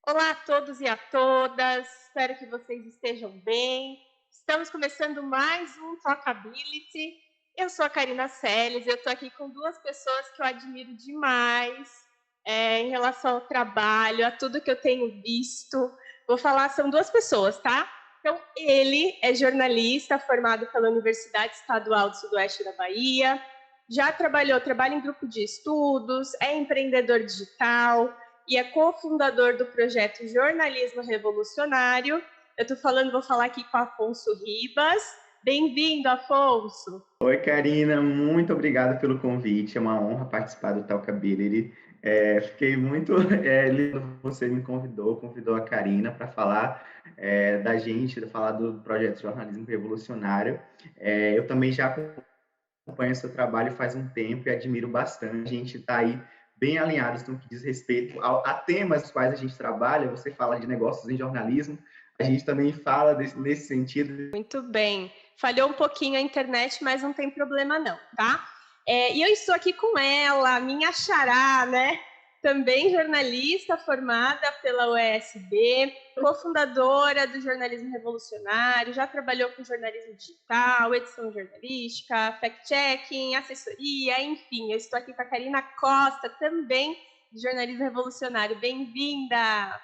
Olá a todos e a todas, espero que vocês estejam bem. Estamos começando mais um Talkability. Eu sou a Karina Seles e eu estou aqui com duas pessoas que eu admiro demais em relação ao trabalho, a tudo que eu tenho visto. Vou falar, são duas pessoas, tá? Então, ele é jornalista formado pela Universidade Estadual do Sudoeste da Bahia, já trabalha em grupo de estudos, é empreendedor digital, e é cofundador do projeto Jornalismo Revolucionário. Vou falar aqui com Afonso Ribas. Bem-vindo, Afonso. Oi, Karina, muito obrigado pelo convite. É uma honra participar do Talkability. Fiquei muito lindo, você me convidou a Karina para falar da gente, falar do projeto Jornalismo Revolucionário. Eu também já acompanho seu trabalho faz um tempo e admiro bastante. A gente está aí bem alinhados no que diz respeito a temas dos quais a gente trabalha. Você fala de negócios em jornalismo, a gente também fala nesse sentido. Muito bem. Falhou um pouquinho a internet, mas não tem problema não, tá? E eu estou aqui com ela, minha xará, né? Também jornalista formada pela UESB, cofundadora do Jornalismo Revolucionário, já trabalhou com jornalismo digital, edição jornalística, fact-checking, assessoria, enfim. Eu estou aqui com a Karina Costa, também de Jornalismo Revolucionário. Bem-vinda!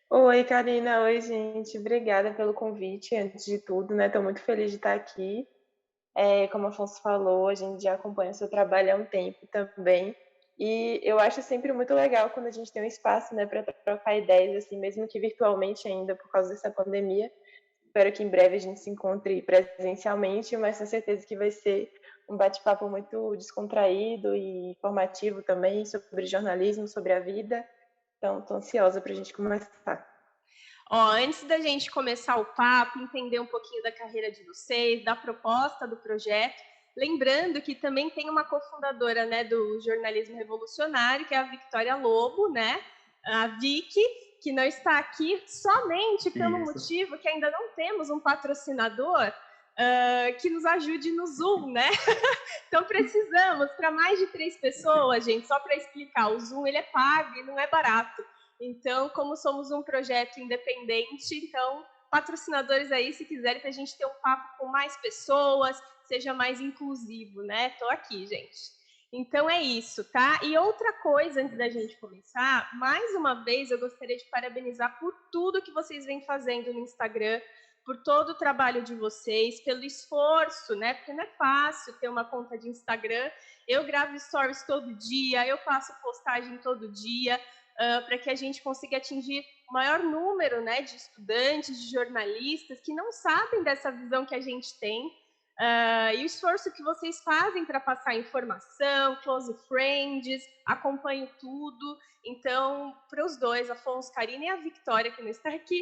Oi, Karina. Oi, gente. Obrigada pelo convite, antes de tudo, né? Estou muito feliz de estar aqui. Como o Afonso falou, a gente já acompanha o seu trabalho há um tempo também. E eu acho sempre muito legal quando a gente tem um espaço, né, para trocar ideias, assim, mesmo que virtualmente ainda, por causa dessa pandemia. Espero que em breve a gente se encontre presencialmente, mas tenho certeza que vai ser um bate-papo muito descontraído e informativo também sobre jornalismo, sobre a vida. Então, estou ansiosa para a gente começar. Antes da gente começar o papo, entender um pouquinho da carreira de vocês, da proposta do projeto, lembrando que também tem uma cofundadora, né, do Jornalismo Revolucionário, que é a Victoria Lobo, né, a Vicky, que não está aqui somente pelo Isso. motivo que ainda não temos um patrocinador que nos ajude no Zoom, né? Então precisamos, para mais de 3 pessoas, gente, só para explicar, o Zoom ele é pago e não é barato. Então, como somos um projeto independente, então, patrocinadores aí, se quiserem, para a gente ter um papo com mais pessoas, seja mais inclusivo, né? Estou aqui, gente. Então é isso, tá? E outra coisa, antes da gente começar, mais uma vez eu gostaria de parabenizar por tudo que vocês vêm fazendo no Instagram, por todo o trabalho de vocês, pelo esforço, né? Porque não é fácil ter uma conta de Instagram. Eu gravo stories todo dia, eu faço postagem todo dia, para que a gente consiga atingir o maior número, né, de estudantes, de jornalistas que não sabem dessa visão que a gente tem. E o esforço que vocês fazem para passar informação, close friends, acompanho tudo. Então, para os dois, Afonso, Karina e a Victoria, que não está aqui,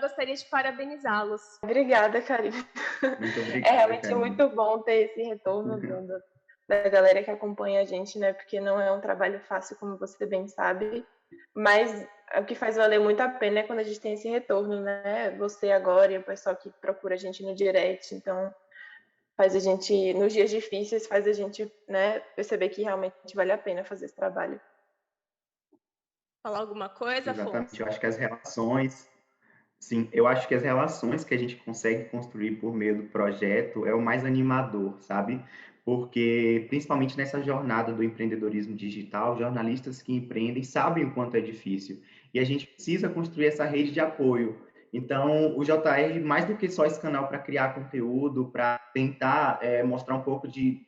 gostaria de parabenizá-los. Obrigada, Karina. Muito É obrigado, realmente Karina. muito bom ter esse retorno da galera que acompanha a gente, né? Porque não é um trabalho fácil, como você bem sabe. Mas o que faz valer muito a pena é quando a gente tem esse retorno, né? Você agora e o pessoal que procura a gente no direct. Então, faz a gente, nos dias difíceis, faz a gente, né, perceber que realmente vale a pena fazer esse trabalho. Falar alguma coisa, Exatamente. Afonso? Eu acho que as relações, sim, eu acho que as relações que a gente consegue construir por meio do projeto é o mais animador, sabe? Porque, principalmente nessa jornada do empreendedorismo digital, jornalistas que empreendem sabem o quanto é difícil. E a gente precisa construir essa rede de apoio. Então, o JR, mais do que só esse canal para criar conteúdo, para tentar mostrar um pouco de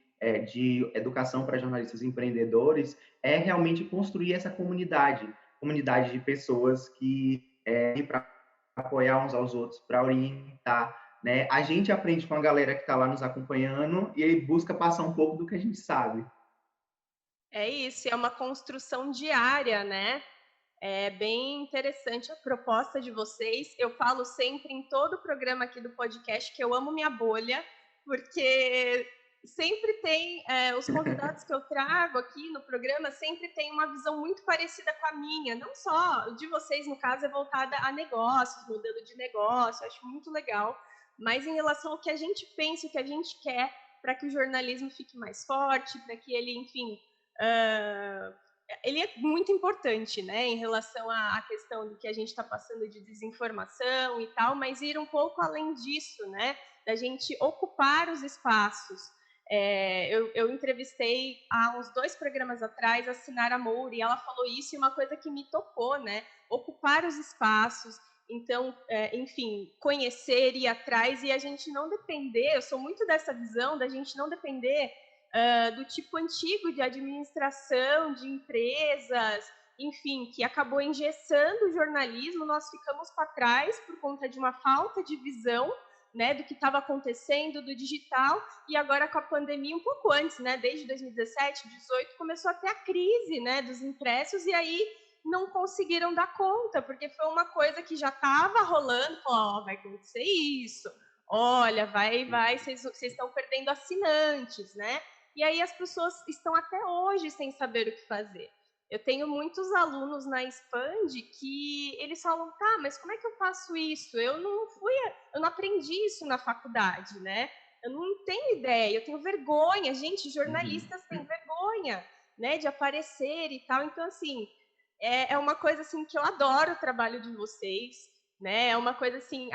educação para jornalistas empreendedores, é realmente construir essa comunidade de pessoas que para apoiar uns aos outros, para orientar, né? A gente aprende com a galera que está lá nos acompanhando e aí busca passar um pouco do que a gente sabe. É isso, é uma construção diária, né? É bem interessante a proposta de vocês. Eu falo sempre em todo o programa aqui do podcast que eu amo minha bolha, porque sempre tem os convidados que eu trago aqui no programa sempre tem uma visão muito parecida com a minha. Não só de vocês, no caso, é voltada a negócios, modelo de negócio, acho muito legal. Mas em relação ao que a gente pensa, o que a gente quer para que o jornalismo fique mais forte, para que ele, enfim, ele é muito importante, né, em relação à questão do que a gente está passando de desinformação e tal, mas ir um pouco além disso, né, da gente ocupar os espaços. Eu entrevistei há uns 2 programas atrás a Sinara Moura, e ela falou isso, e uma coisa que me tocou, né, ocupar os espaços, então, enfim, conhecer, ir atrás, e a gente não depender, eu sou muito dessa visão da gente não depender do tipo antigo de administração, de empresas, enfim, que acabou engessando o jornalismo, nós ficamos para trás por conta de uma falta de visão, né, do que estava acontecendo, do digital, e agora com a pandemia, um pouco antes, né, desde 2017, 2018, começou a ter a crise, né, dos impressos, e aí não conseguiram dar conta, porque foi uma coisa que já estava rolando, falou, vai acontecer isso, olha, vocês estão perdendo assinantes, né? E aí as pessoas estão até hoje sem saber o que fazer. Eu tenho muitos alunos na Expand que eles falam, tá, mas como é que eu faço isso? Eu não aprendi isso na faculdade, né? Eu não tenho ideia, eu tenho vergonha. Gente, jornalistas têm vergonha, né, de aparecer e tal. Então, assim, é uma coisa assim que eu adoro o trabalho de vocês, né? É uma coisa assim,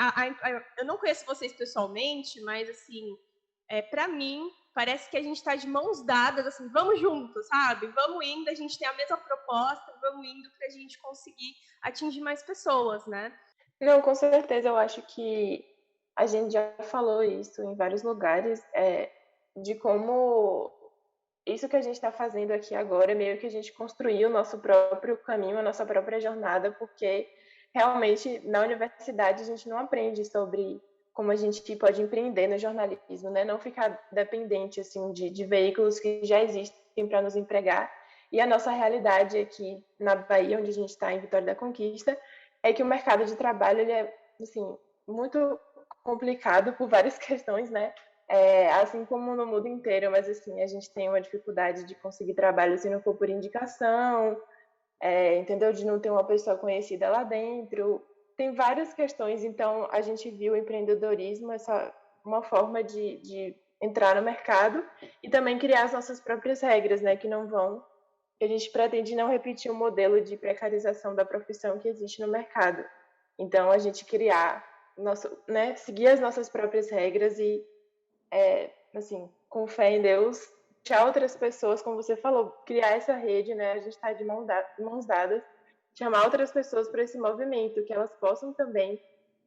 eu não conheço vocês pessoalmente, mas assim, para mim parece que a gente está de mãos dadas, assim, vamos juntos, sabe? Vamos indo, a gente tem a mesma proposta, vamos indo para a gente conseguir atingir mais pessoas, né? Não, com certeza, eu acho que a gente já falou isso em vários lugares, de como isso que a gente está fazendo aqui agora, meio que a gente construiu o nosso próprio caminho, a nossa própria jornada, porque realmente na universidade a gente não aprende sobre como a gente pode empreender no jornalismo, né? Não ficar dependente assim de veículos que já existem para nos empregar. E a nossa realidade aqui na Bahia, onde a gente está, em Vitória da Conquista, é que o mercado de trabalho ele é assim muito complicado por várias questões, né? Assim como no mundo inteiro, mas assim a gente tem uma dificuldade de conseguir trabalho se não for por indicação, entendeu? De não ter uma pessoa conhecida lá dentro. Tem várias questões, então a gente viu o empreendedorismo essa uma forma de entrar no mercado e também criar as nossas próprias regras, né? Que a gente pretende não repetir o modelo de precarização da profissão que existe no mercado. Então a gente criar né? Seguir as nossas próprias regras e assim, com fé em Deus, deixar outras pessoas, como você falou, criar essa rede, né? A gente está de mãos dadas, chamar outras pessoas para esse movimento, que elas possam também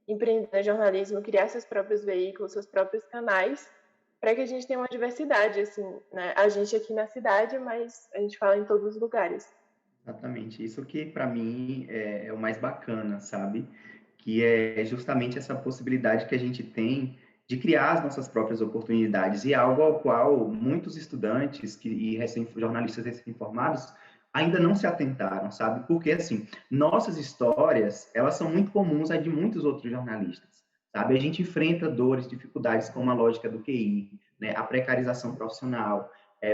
empreender no jornalismo, criar seus próprios veículos, seus próprios canais, para que a gente tenha uma diversidade, assim, né? A gente aqui na cidade, mas a gente fala em todos os lugares. Exatamente, isso que para mim é o mais bacana, sabe? Que é justamente essa possibilidade que a gente tem de criar as nossas próprias oportunidades, e é algo ao qual muitos estudantes e jornalistas recém-formados ainda não se atentaram, sabe? Porque, assim, nossas histórias, elas são muito comuns a de muitos outros jornalistas, sabe? A gente enfrenta dores, dificuldades como a lógica do QI, né? A precarização profissional,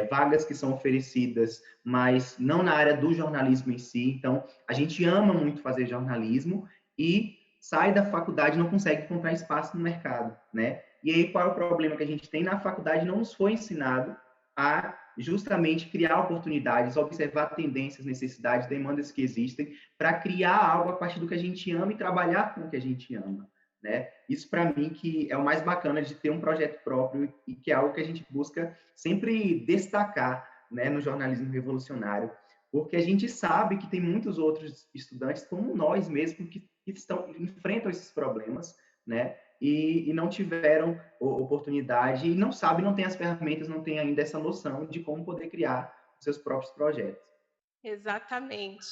vagas que são oferecidas, mas não na área do jornalismo em si. Então, a gente ama muito fazer jornalismo e sai da faculdade e não consegue encontrar espaço no mercado, né? E aí, qual é o problema que a gente tem? Na faculdade não nos foi ensinado a justamente criar oportunidades, observar tendências, necessidades, demandas que existem, para criar algo a partir do que a gente ama e trabalhar com o que a gente ama, né? Isso, para mim, que é o mais bacana de ter um projeto próprio e que é algo que a gente busca sempre destacar, né, no jornalismo revolucionário, porque a gente sabe que tem muitos outros estudantes, como nós mesmos, que enfrentam esses problemas, né, e não tiveram oportunidade, e não sabem, não têm as ferramentas, não têm ainda essa noção de como poder criar seus próprios projetos. Exatamente.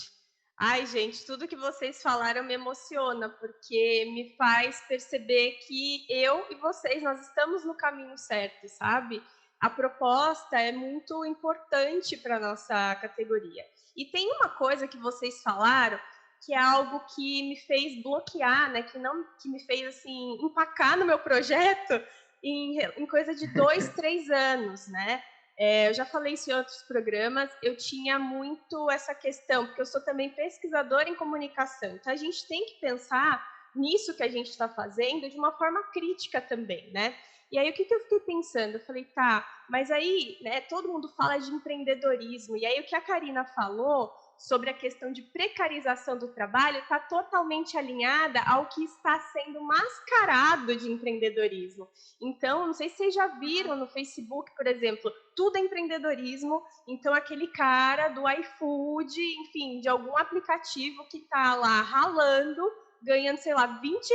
Ai, gente, tudo que vocês falaram me emociona, porque me faz perceber que eu e vocês, nós estamos no caminho certo, sabe? A proposta é muito importante para a nossa categoria. E tem uma coisa que vocês falaram, que é algo que me fez bloquear, né? Que me fez, assim, empacar no meu projeto em coisa de 2, 3 anos, né? Eu já falei isso em outros programas, eu tinha muito essa questão, porque eu sou também pesquisadora em comunicação, então a gente tem que pensar nisso que a gente está fazendo de uma forma crítica também, né? E aí, o que eu fiquei pensando? Eu falei, tá, mas aí, né, todo mundo fala de empreendedorismo, e aí o que a Karina falou sobre a questão de precarização do trabalho está totalmente alinhada ao que está sendo mascarado de empreendedorismo. Então, não sei se vocês já viram no Facebook, por exemplo, tudo é empreendedorismo, então aquele cara do iFood, enfim, de algum aplicativo que está lá ralando, ganhando, sei lá, R$ 20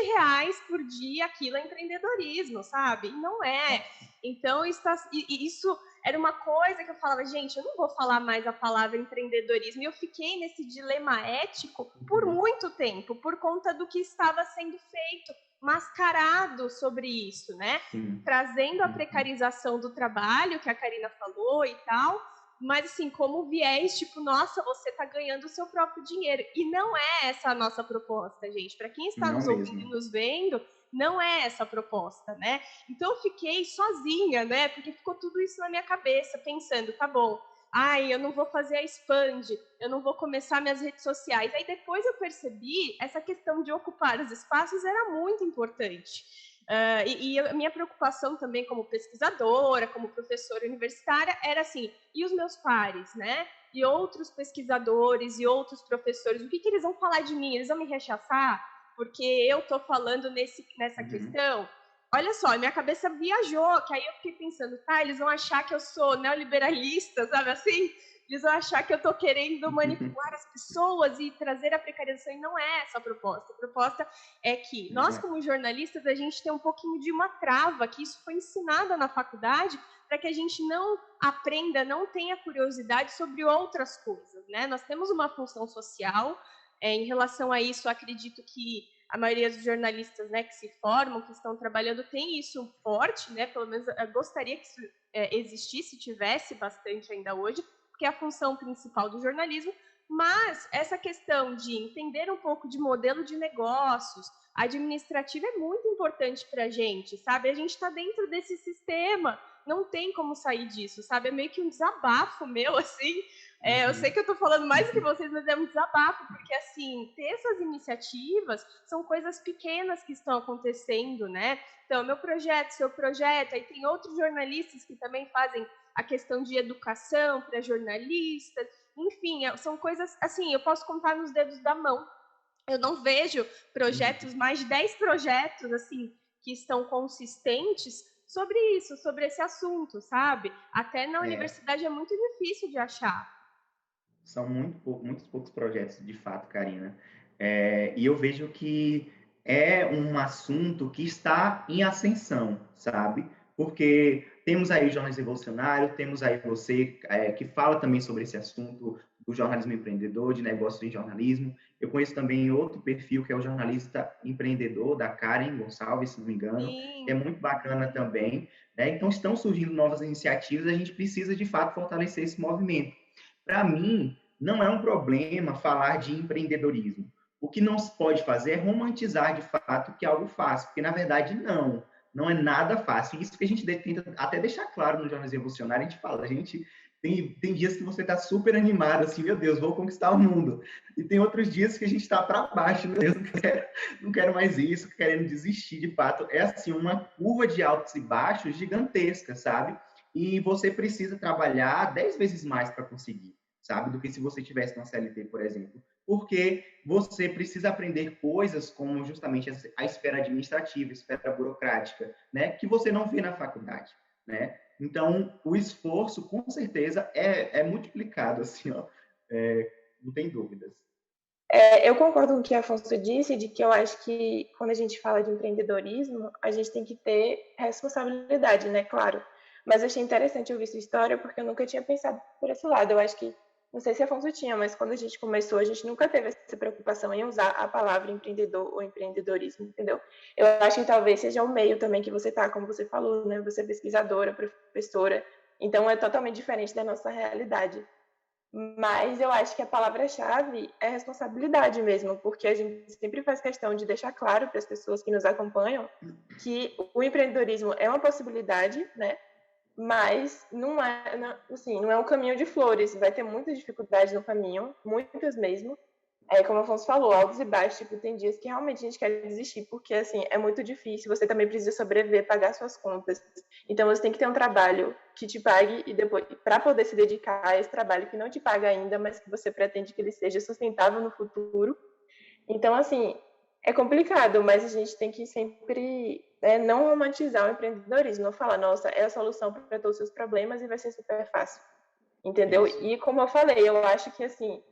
por dia, aquilo é empreendedorismo, sabe? E não é. Então, isso era uma coisa que eu falava, gente, eu não vou falar mais a palavra empreendedorismo. E eu fiquei nesse dilema ético por muito tempo, por conta do que estava sendo feito, mascarado sobre isso, né? Trazendo a precarização do trabalho, que a Karina falou e tal, mas assim, como viés, tipo, nossa, você está ganhando o seu próprio dinheiro. E não é essa a nossa proposta, gente. Para quem está nos ouvindo e nos vendo, não é essa a proposta, né? Então eu fiquei sozinha, né? Porque ficou tudo isso na minha cabeça, pensando, tá bom, eu não vou fazer a Expand, eu não vou começar minhas redes sociais. Aí depois eu percebi, essa questão de ocupar os espaços era muito importante. E a minha preocupação também como pesquisadora, como professora universitária, era assim, e os meus pares, né? E outros pesquisadores e outros professores, o que eles vão falar de mim? Eles vão me rechaçar? Porque eu estou falando nessa questão? Olha só, minha cabeça viajou, que aí eu fiquei pensando, tá, eles vão achar que eu sou neoliberalista, sabe assim? Eles vão achar que eu estou querendo manipular as pessoas e trazer a precarização, e não é essa a proposta. A proposta é que nós, como jornalistas, a gente tem um pouquinho de uma trava, que isso foi ensinado na faculdade, para que a gente não aprenda, não tenha curiosidade sobre outras coisas, né? Nós temos uma função social, em relação a isso, acredito que a maioria dos jornalistas, né, que se formam, que estão trabalhando, tem isso forte, né? Pelo menos eu gostaria que isso existisse, tivesse bastante ainda hoje, porque é a função principal do jornalismo, mas essa questão de entender um pouco de modelo de negócios, administrativo, é muito importante para a gente, sabe? A gente está dentro desse sistema, não tem como sair disso, sabe? É meio que um desabafo meu, assim. Eu sei que eu estou falando mais do que vocês, mas é um desabafo, porque, assim, ter essas iniciativas são coisas pequenas que estão acontecendo, né? Então, meu projeto, seu projeto, aí tem outros jornalistas que também fazem a questão de educação para jornalistas, enfim, são coisas, assim, eu posso contar nos dedos da mão. Eu não vejo projetos, mais de 10 projetos, assim, que estão consistentes sobre isso, sobre esse assunto, sabe? Até na universidade é muito difícil de achar. São muitos poucos projetos, de fato, Karina. E eu vejo que é um assunto que está em ascensão, sabe? Porque temos aí o jornalismo revolucionário, temos aí você que fala também sobre esse assunto do jornalismo empreendedor, de negócios em jornalismo. Eu conheço também outro perfil, que é o jornalista empreendedor, da Karen Gonçalves, se não me engano, que é muito bacana também, né? Então, estão surgindo novas iniciativas, a gente precisa, de fato, fortalecer esse movimento. Para mim, não é um problema falar de empreendedorismo. O que não se pode fazer é romantizar, de fato, que é algo fácil, porque, na verdade, não é nada fácil. Isso que a gente tenta até deixar claro no Jornalismo Revolucionário, a gente fala, tem dias que você está super animado, assim, meu Deus, vou conquistar o mundo. E tem outros dias que a gente está para baixo, meu Deus, não quero mais isso, querendo desistir, de fato. É, assim, uma curva de altos e baixos gigantesca, sabe? E você precisa trabalhar 10 vezes mais para conseguir, sabe? Do que se você tivesse na CLT, por exemplo. Porque você precisa aprender coisas como justamente a esfera administrativa, a esfera burocrática, né? Que você não vê na faculdade, né? Então, o esforço, com certeza, é multiplicado, assim, ó. Não tem dúvidas. Eu concordo com o que a Afonso disse, de que eu acho que quando a gente fala de empreendedorismo, a gente tem que ter responsabilidade, né? Claro. Mas eu achei interessante ouvir sua história, porque eu nunca tinha pensado por esse lado. Eu acho que, não sei se a Afonso tinha, mas quando a gente começou, a gente nunca teve essa preocupação em usar a palavra empreendedor ou empreendedorismo, entendeu? Eu acho que talvez seja o meio também que você está, como você falou, né? Você é pesquisadora, professora, então é totalmente diferente da nossa realidade. Mas eu acho que a palavra-chave é responsabilidade mesmo, porque a gente sempre faz questão de deixar claro para as pessoas que nos acompanham que o empreendedorismo é uma possibilidade, né? Mas não é um caminho de flores, vai ter muitas dificuldades no caminho, muitas mesmo, Como o Afonso falou, altos e baixos, tipo, tem dias que realmente a gente quer desistir, porque, assim, é muito difícil, você também precisa sobreviver, pagar suas contas. Então, você tem que ter um trabalho que te pague e depois, para poder se dedicar a esse trabalho que não te paga ainda, mas que você pretende que ele seja sustentável no futuro. Então, assim, é complicado, mas a gente tem que sempre não romantizar o empreendedorismo, não falar, nossa, é a solução para todos os seus problemas e vai ser super fácil, entendeu? Isso. E como eu falei, eu acho que, assim,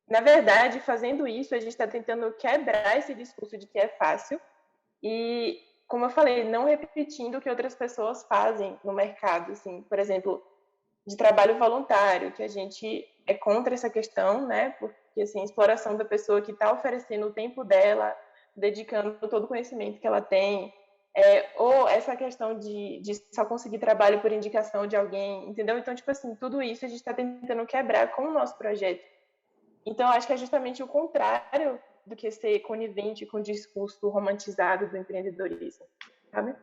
na verdade, fazendo isso, a gente está tentando quebrar esse discurso de que é fácil e, como eu falei, não repetindo o que outras pessoas fazem no mercado, assim, por exemplo, de trabalho voluntário, que a gente é contra essa questão, né? Porque, assim, a exploração da pessoa que está oferecendo o tempo dela, dedicando todo o conhecimento que ela tem, ou essa questão de só conseguir trabalho por indicação de alguém, entendeu? Então, tipo assim, tudo isso a gente está tentando quebrar com o nosso projeto. Então, acho que é justamente o contrário do que ser conivente com o discurso romantizado do empreendedorismo, sabe?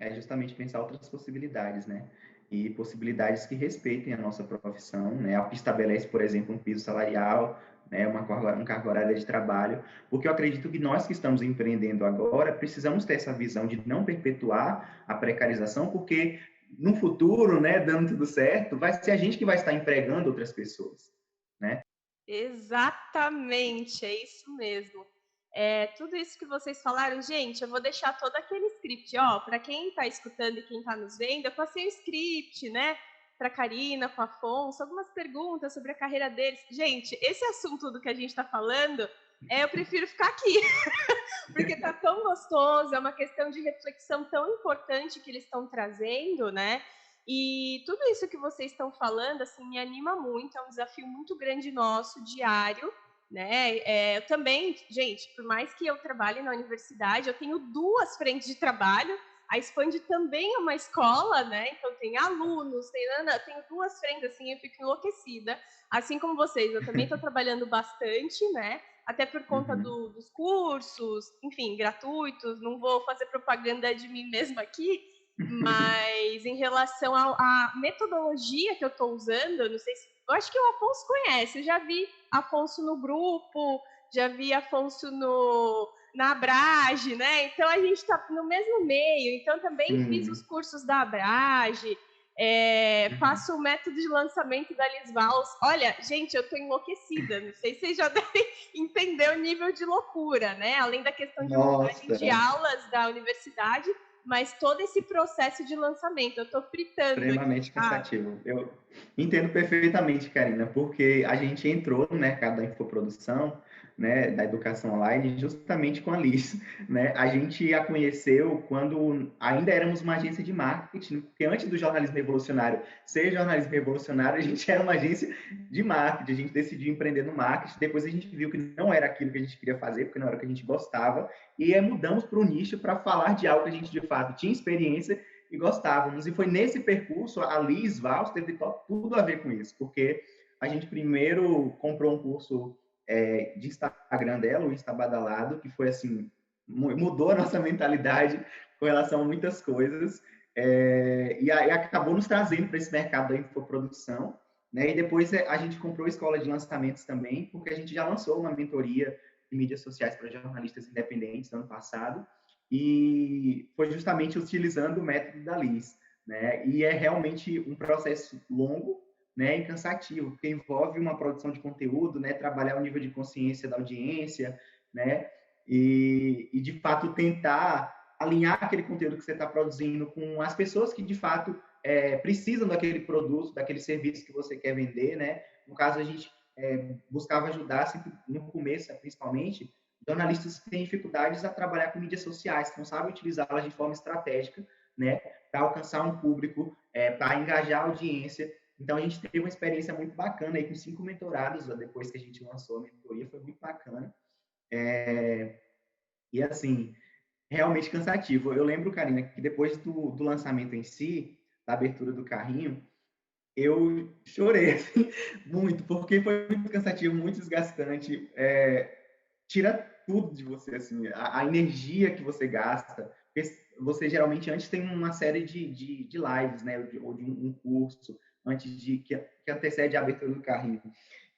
É justamente pensar outras possibilidades, né? E possibilidades que respeitem a nossa profissão, né? A que estabelece, por exemplo, um piso salarial, né? Um cargo horário de trabalho, porque eu acredito que nós que estamos empreendendo agora precisamos ter essa visão de não perpetuar a precarização, porque no futuro, né, dando tudo certo, vai ser a gente que vai estar empregando outras pessoas, né? Exatamente, é isso mesmo. Tudo isso que vocês falaram, gente, eu vou deixar todo aquele script, ó, para quem está escutando e quem está nos vendo, eu passei o script, né, para Karina, com o Afonso, algumas perguntas sobre a carreira deles. Gente, esse assunto do que a gente está falando, eu prefiro ficar aqui, porque tá tão gostoso, é uma questão de reflexão tão importante que eles estão trazendo, né? E tudo isso que vocês estão falando, assim, me anima muito, é um desafio muito grande nosso, diário, né? Eu também, gente, por mais que eu trabalhe na universidade, eu tenho 2 frentes de trabalho, a Expand também é uma escola, né? Então tem alunos, tenho 2 frentes, assim, eu fico enlouquecida. Assim como vocês, eu também estou trabalhando bastante, né? Até por conta dos cursos, enfim, gratuitos, não vou fazer propaganda de mim mesma aqui, mas em relação à metodologia que eu estou usando, não sei se. Eu acho que o Afonso conhece, eu já vi Afonso no grupo, já vi Afonso na Abrage, né? Então a gente está no mesmo meio, então também fiz os cursos da Abrage. Faço o método de lançamento da Liz Vals. Olha, gente, eu tô enlouquecida. Não sei se vocês já devem entender o nível de loucura, né? Além da questão de montagem de aulas da universidade, mas todo esse processo de lançamento. Eu tô fritando Extremamente aqui, sabe? cansativo. Eu entendo perfeitamente, Karina, porque a gente entrou no mercado da infoprodução, né, da educação online, justamente com a Liz, né? A gente a conheceu quando ainda éramos uma agência de marketing, porque antes do jornalismo revolucionário ser jornalismo revolucionário, a gente era uma agência de marketing, a gente decidiu empreender no marketing, depois a gente viu que não era aquilo que a gente queria fazer, porque não era o que a gente gostava, e mudamos para o nicho para falar de algo que a gente, de fato, tinha experiência e gostávamos. E foi nesse percurso, a Liz Vals teve tudo a ver com isso, porque a gente primeiro comprou um curso de Instagram dela, o Insta Badalado, que foi assim, mudou a nossa mentalidade com relação a muitas coisas, e aí acabou nos trazendo para esse mercado da infoprodução, né? E depois a gente comprou a escola de lançamentos também, porque a gente já lançou uma mentoria de mídias sociais para jornalistas independentes no ano passado, e foi justamente utilizando o método da Liz, né? E é realmente um processo longo, né, e cansativo, porque envolve uma produção de conteúdo, né, trabalhar o nível de consciência da audiência, né, e de fato tentar alinhar aquele conteúdo que você está produzindo com as pessoas que de fato precisam daquele produto, daquele serviço que você quer vender, né? No caso, a gente buscava ajudar, sempre, no começo, principalmente, jornalistas que têm dificuldades a trabalhar com mídias sociais, que não sabem utilizá-las de forma estratégica, né, para alcançar um público, para engajar a audiência. Então, a gente teve uma experiência muito bacana aí com 5 mentorados depois que a gente lançou a mentoria, foi muito bacana. E, assim, realmente cansativo. Eu lembro, Karina, que depois do lançamento em si, da abertura do carrinho, eu chorei assim, muito, porque foi muito cansativo, muito desgastante. Tira tudo de você, assim, a energia que você gasta. Você geralmente antes tem uma série de lives, né, ou de um curso, antes que antecede a abertura do carrinho.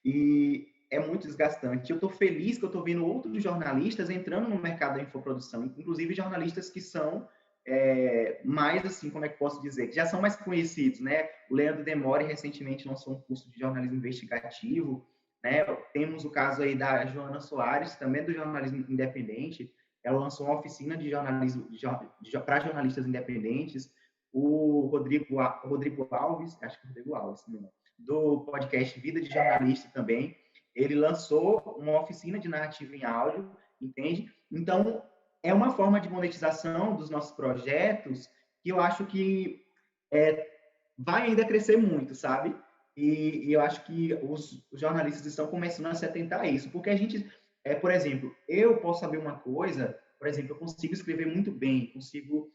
E é muito desgastante. Eu estou feliz que eu estou vendo outros jornalistas entrando no mercado da infoprodução, inclusive jornalistas que são mais, assim, como é que posso dizer, que já são mais conhecidos, né? O Leandro Demore recentemente lançou um curso de jornalismo investigativo, né? Temos o caso aí da Joana Soares, também do jornalismo independente. Ela lançou uma oficina de jornalismo para jornalistas independentes. O Rodrigo Alves, acho que é Rodrigo Alves, não, do podcast Vida de Jornalista também, ele lançou uma oficina de narrativa em áudio, entende? Então, é uma forma de monetização dos nossos projetos que eu acho que vai ainda crescer muito, sabe? E eu acho que os jornalistas estão começando a se atentar a isso, porque a gente, por exemplo, eu posso saber uma coisa, por exemplo, eu consigo escrever muito bem, consigo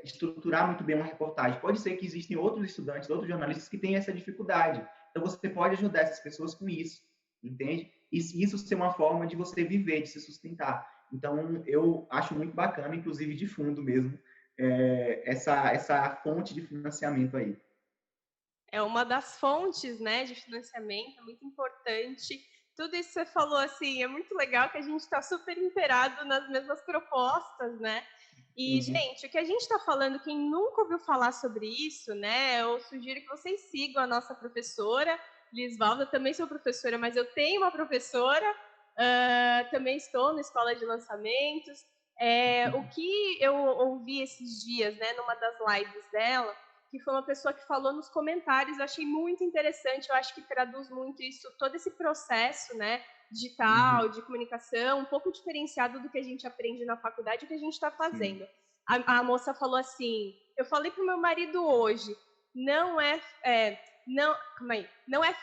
estruturar muito bem uma reportagem. Pode ser que existem outros estudantes, outros jornalistas que têm essa dificuldade. Então, você pode ajudar essas pessoas com isso, entende? E isso ser uma forma de você viver, de se sustentar. Então, eu acho muito bacana, inclusive de fundo mesmo, essa fonte de financiamento aí. É uma das fontes, né, de financiamento, é muito importante. Tudo isso que você falou, assim, é muito legal que a gente está super inteirado nas mesmas propostas, né? E, gente, o que a gente está falando, quem nunca ouviu falar sobre isso, né, eu sugiro que vocês sigam a nossa professora, Lisvalda, também sou professora, mas eu tenho uma professora, também estou na escola de lançamentos. O que eu ouvi esses dias, né, numa das lives dela, que foi uma pessoa que falou nos comentários, eu achei muito interessante, eu acho que traduz muito isso, todo esse processo, né, digital, de comunicação, um pouco diferenciado do que a gente aprende na faculdade, o que a gente está fazendo. A moça falou assim, eu falei para o meu marido hoje, não é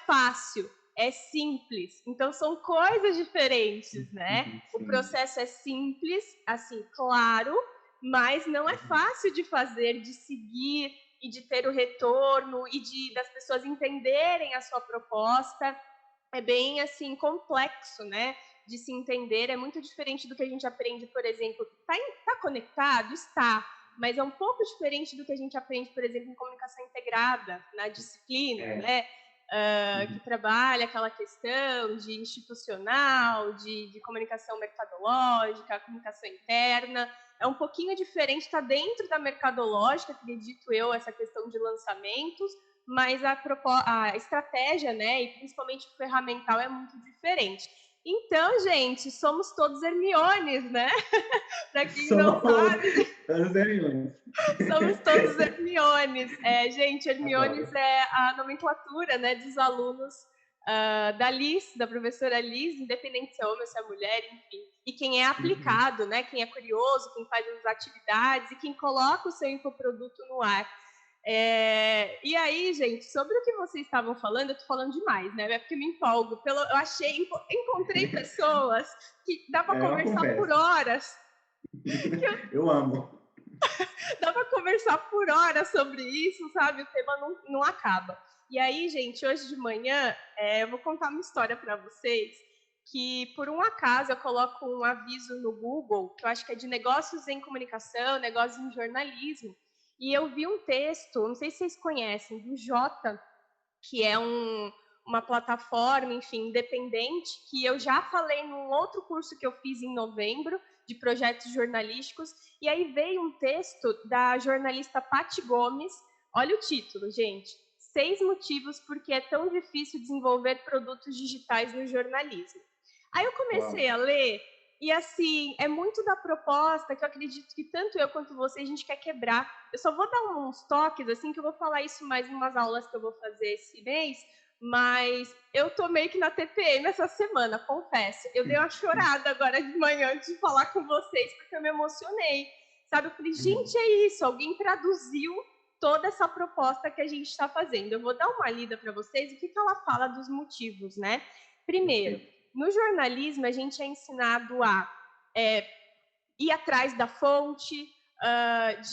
fácil, é simples. Então, são coisas diferentes, né? O processo é simples, assim, claro, mas não é fácil de fazer, de seguir, e de ter o retorno e das pessoas entenderem a sua proposta. É bem assim complexo, né, de se entender. É muito diferente do que a gente aprende, por exemplo, tá conectado? Está, mas é um pouco diferente do que a gente aprende, por exemplo, em comunicação integrada, na disciplina, né, que trabalha aquela questão de institucional, de comunicação mercadológica, comunicação interna. É um pouquinho diferente, está dentro da mercadológica, acredito eu, essa questão de lançamentos, mas a estratégia, né, e principalmente o ferramental é muito diferente. Então, gente, somos todos Hermiones, né? Para quem não sabe, todos Hermiones. Somos todos Hermiones. Gente, Hermiones é a nomenclatura, né, dos alunos da Liz, da professora Liz, independente se é homem ou se é mulher, enfim. E quem é aplicado, né, quem é curioso, quem faz as atividades e quem coloca o seu infoproduto no ar. E aí, gente, sobre o que vocês estavam falando, eu tô falando demais, né? É porque me empolgo. Eu encontrei pessoas que dá para conversar por horas. Eu amo. Dá para conversar por horas sobre isso, sabe? O tema não acaba. E aí, gente, hoje de manhã, eu vou contar uma história para vocês que, por um acaso, eu coloco um aviso no Google, que eu acho que é de negócios em comunicação, negócios em jornalismo, e eu vi um texto, não sei se vocês conhecem, do Jota, que é uma plataforma, enfim, independente, que eu já falei num outro curso que eu fiz em novembro, de projetos jornalísticos, e aí veio um texto da jornalista Pati Gomes, olha o título, gente, 6 motivos porque é tão difícil desenvolver produtos digitais no jornalismo. Aí eu comecei a ler, e assim, é muito da proposta que eu acredito que tanto eu quanto você, a gente quer quebrar. Eu só vou dar uns toques, assim, que eu vou falar isso mais em umas aulas que eu vou fazer esse mês, mas eu tô meio que na TPM essa semana, confesso. Eu dei uma chorada agora de manhã antes de falar com vocês, porque eu me emocionei. Sabe, eu falei, gente, é isso, alguém traduziu toda essa proposta que a gente está fazendo. Eu vou dar uma lida para vocês, o que ela fala dos motivos, né? Primeiro, no jornalismo, a gente é ensinado a ir atrás da fonte,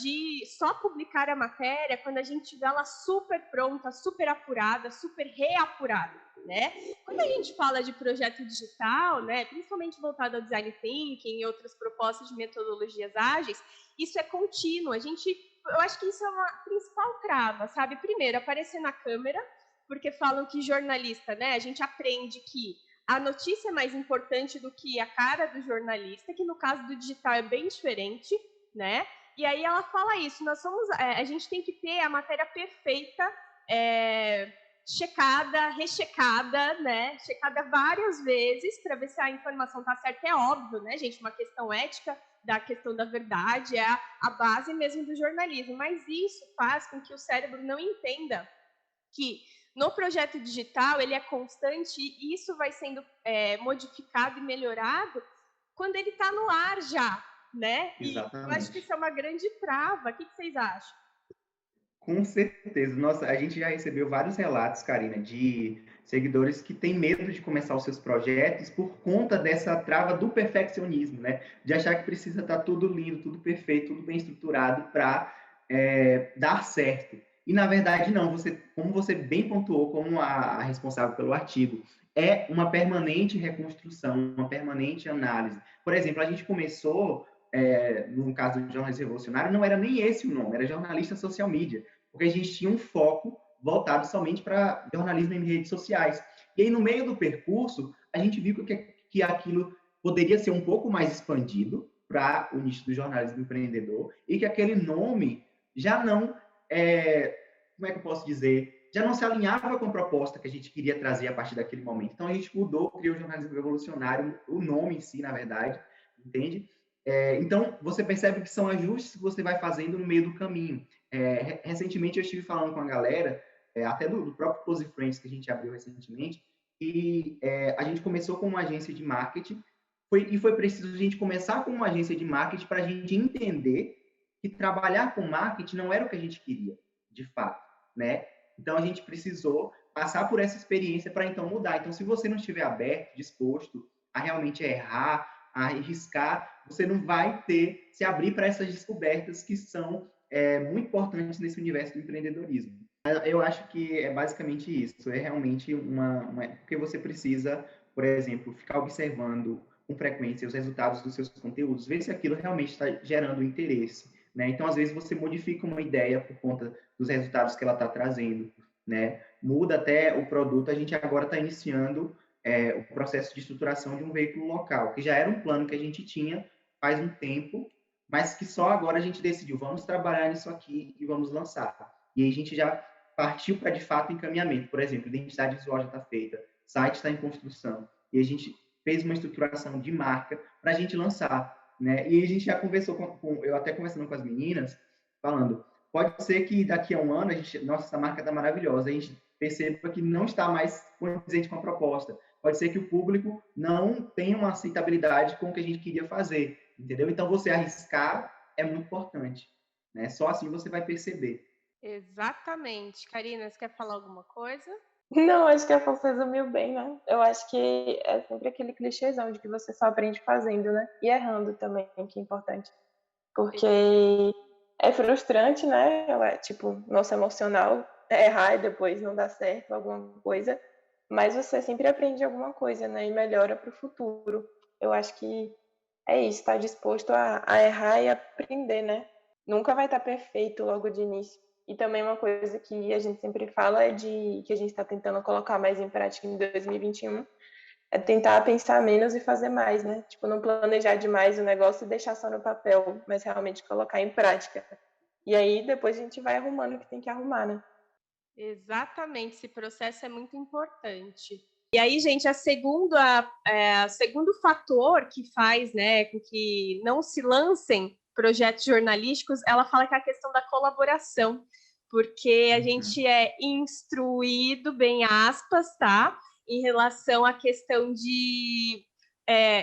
de só publicar a matéria quando a gente tiver ela super pronta, super apurada, super reapurada, né? Quando a gente fala de projeto digital, né, principalmente voltado ao design thinking e outras propostas de metodologias ágeis, isso é contínuo. Eu acho que isso é uma principal trava, sabe? Primeiro, aparecer na câmera, porque falam que jornalista, né, a gente aprende que a notícia é mais importante do que a cara do jornalista, que no caso do digital é bem diferente, né? E aí ela fala isso, a gente tem que ter a matéria perfeita, checada, rechecada, né? Checada várias vezes para ver se a informação está certa. É óbvio, né, gente? Uma questão ética da questão da verdade é a base mesmo do jornalismo. Mas isso faz com que o cérebro não entenda que no projeto digital ele é constante e isso vai sendo modificado e melhorado quando ele está no ar já, né? Exatamente. E eu acho que isso é uma grande trava. O que vocês acham? Com certeza. Nossa, a gente já recebeu vários relatos, Karina, de seguidores que têm medo de começar os seus projetos por conta dessa trava do perfeccionismo, né? De achar que precisa estar tudo lindo, tudo perfeito, tudo bem estruturado para dar certo. E, na verdade, não. Como você bem pontuou, como a responsável pelo artigo, é uma permanente reconstrução, uma permanente análise. Por exemplo, a gente começou, no caso do Jornalismo Revolucionário, não era nem esse o nome, era jornalista social media, porque a gente tinha um foco voltado somente para jornalismo em redes sociais. E aí, no meio do percurso, a gente viu que aquilo poderia ser um pouco mais expandido para o nicho do jornalismo empreendedor e que aquele nome já não, como é que eu posso dizer, já não se alinhava com a proposta que a gente queria trazer a partir daquele momento. Então, a gente mudou, criou o Jornalismo Revolucionário, o nome em si, na verdade, entende? Então, você percebe que são ajustes que você vai fazendo no meio do caminho. Recentemente, eu estive falando com a galera, até do próprio Close Friends, que a gente abriu recentemente, e a gente começou com uma agência de marketing, e foi preciso a gente começar com uma agência de marketing para a gente entender que trabalhar com marketing não era o que a gente queria, de fato, né? Então, a gente precisou passar por essa experiência para, então, mudar. Então, se você não estiver aberto, disposto a realmente errar, a arriscar, você não vai se abrir para essas descobertas que são muito importantes nesse universo do empreendedorismo. Eu acho que é basicamente isso, é realmente porque você precisa, por exemplo, ficar observando com frequência os resultados dos seus conteúdos, ver se aquilo realmente está gerando interesse, né? Então, às vezes, você modifica uma ideia por conta dos resultados que ela está trazendo, né? Muda até o produto, a gente agora está iniciando o processo de estruturação de um veículo local, que já era um plano que a gente tinha faz um tempo, mas que só agora a gente decidiu, vamos trabalhar nisso aqui e vamos lançar. E aí a gente já partiu para, de fato, encaminhamento. Por exemplo, identidade visual já está feita, site está em construção, e a gente fez uma estruturação de marca para a gente lançar, né? E a gente já conversou eu até conversando com as meninas, falando, pode ser que daqui a um ano, nossa, essa marca está maravilhosa, a gente perceba que não está mais condizente com a proposta. Pode ser que o público não tenha uma aceitabilidade com o que a gente queria fazer, entendeu? Então, você arriscar é muito importante, né? Só assim você vai perceber. Exatamente. Karina, você quer falar alguma coisa? Não, acho que a Afonso resumiu bem, né? Eu acho que é sempre aquele clichêzão de que você só aprende fazendo, né? E errando também, que é importante. Porque é frustrante, né? Tipo, nosso emocional errar e depois não dar certo alguma coisa. Mas você sempre aprende alguma coisa, né? E melhora para o futuro. Eu acho que é isso, estar disposto a errar e aprender, né? Nunca vai estar perfeito logo de início. E também uma coisa que a gente sempre fala é que a gente está tentando colocar mais em prática em 2021, é tentar pensar menos e fazer mais, né? Tipo, não planejar demais o negócio e deixar só no papel, mas realmente colocar em prática. E aí depois a gente vai arrumando o que tem que arrumar, né? Exatamente, esse processo é muito importante. E aí, gente, segundo fator que faz, né, com que não se lancem projetos jornalísticos, ela fala que é a questão da colaboração, porque a gente é instruído, bem aspas, tá, em relação à questão de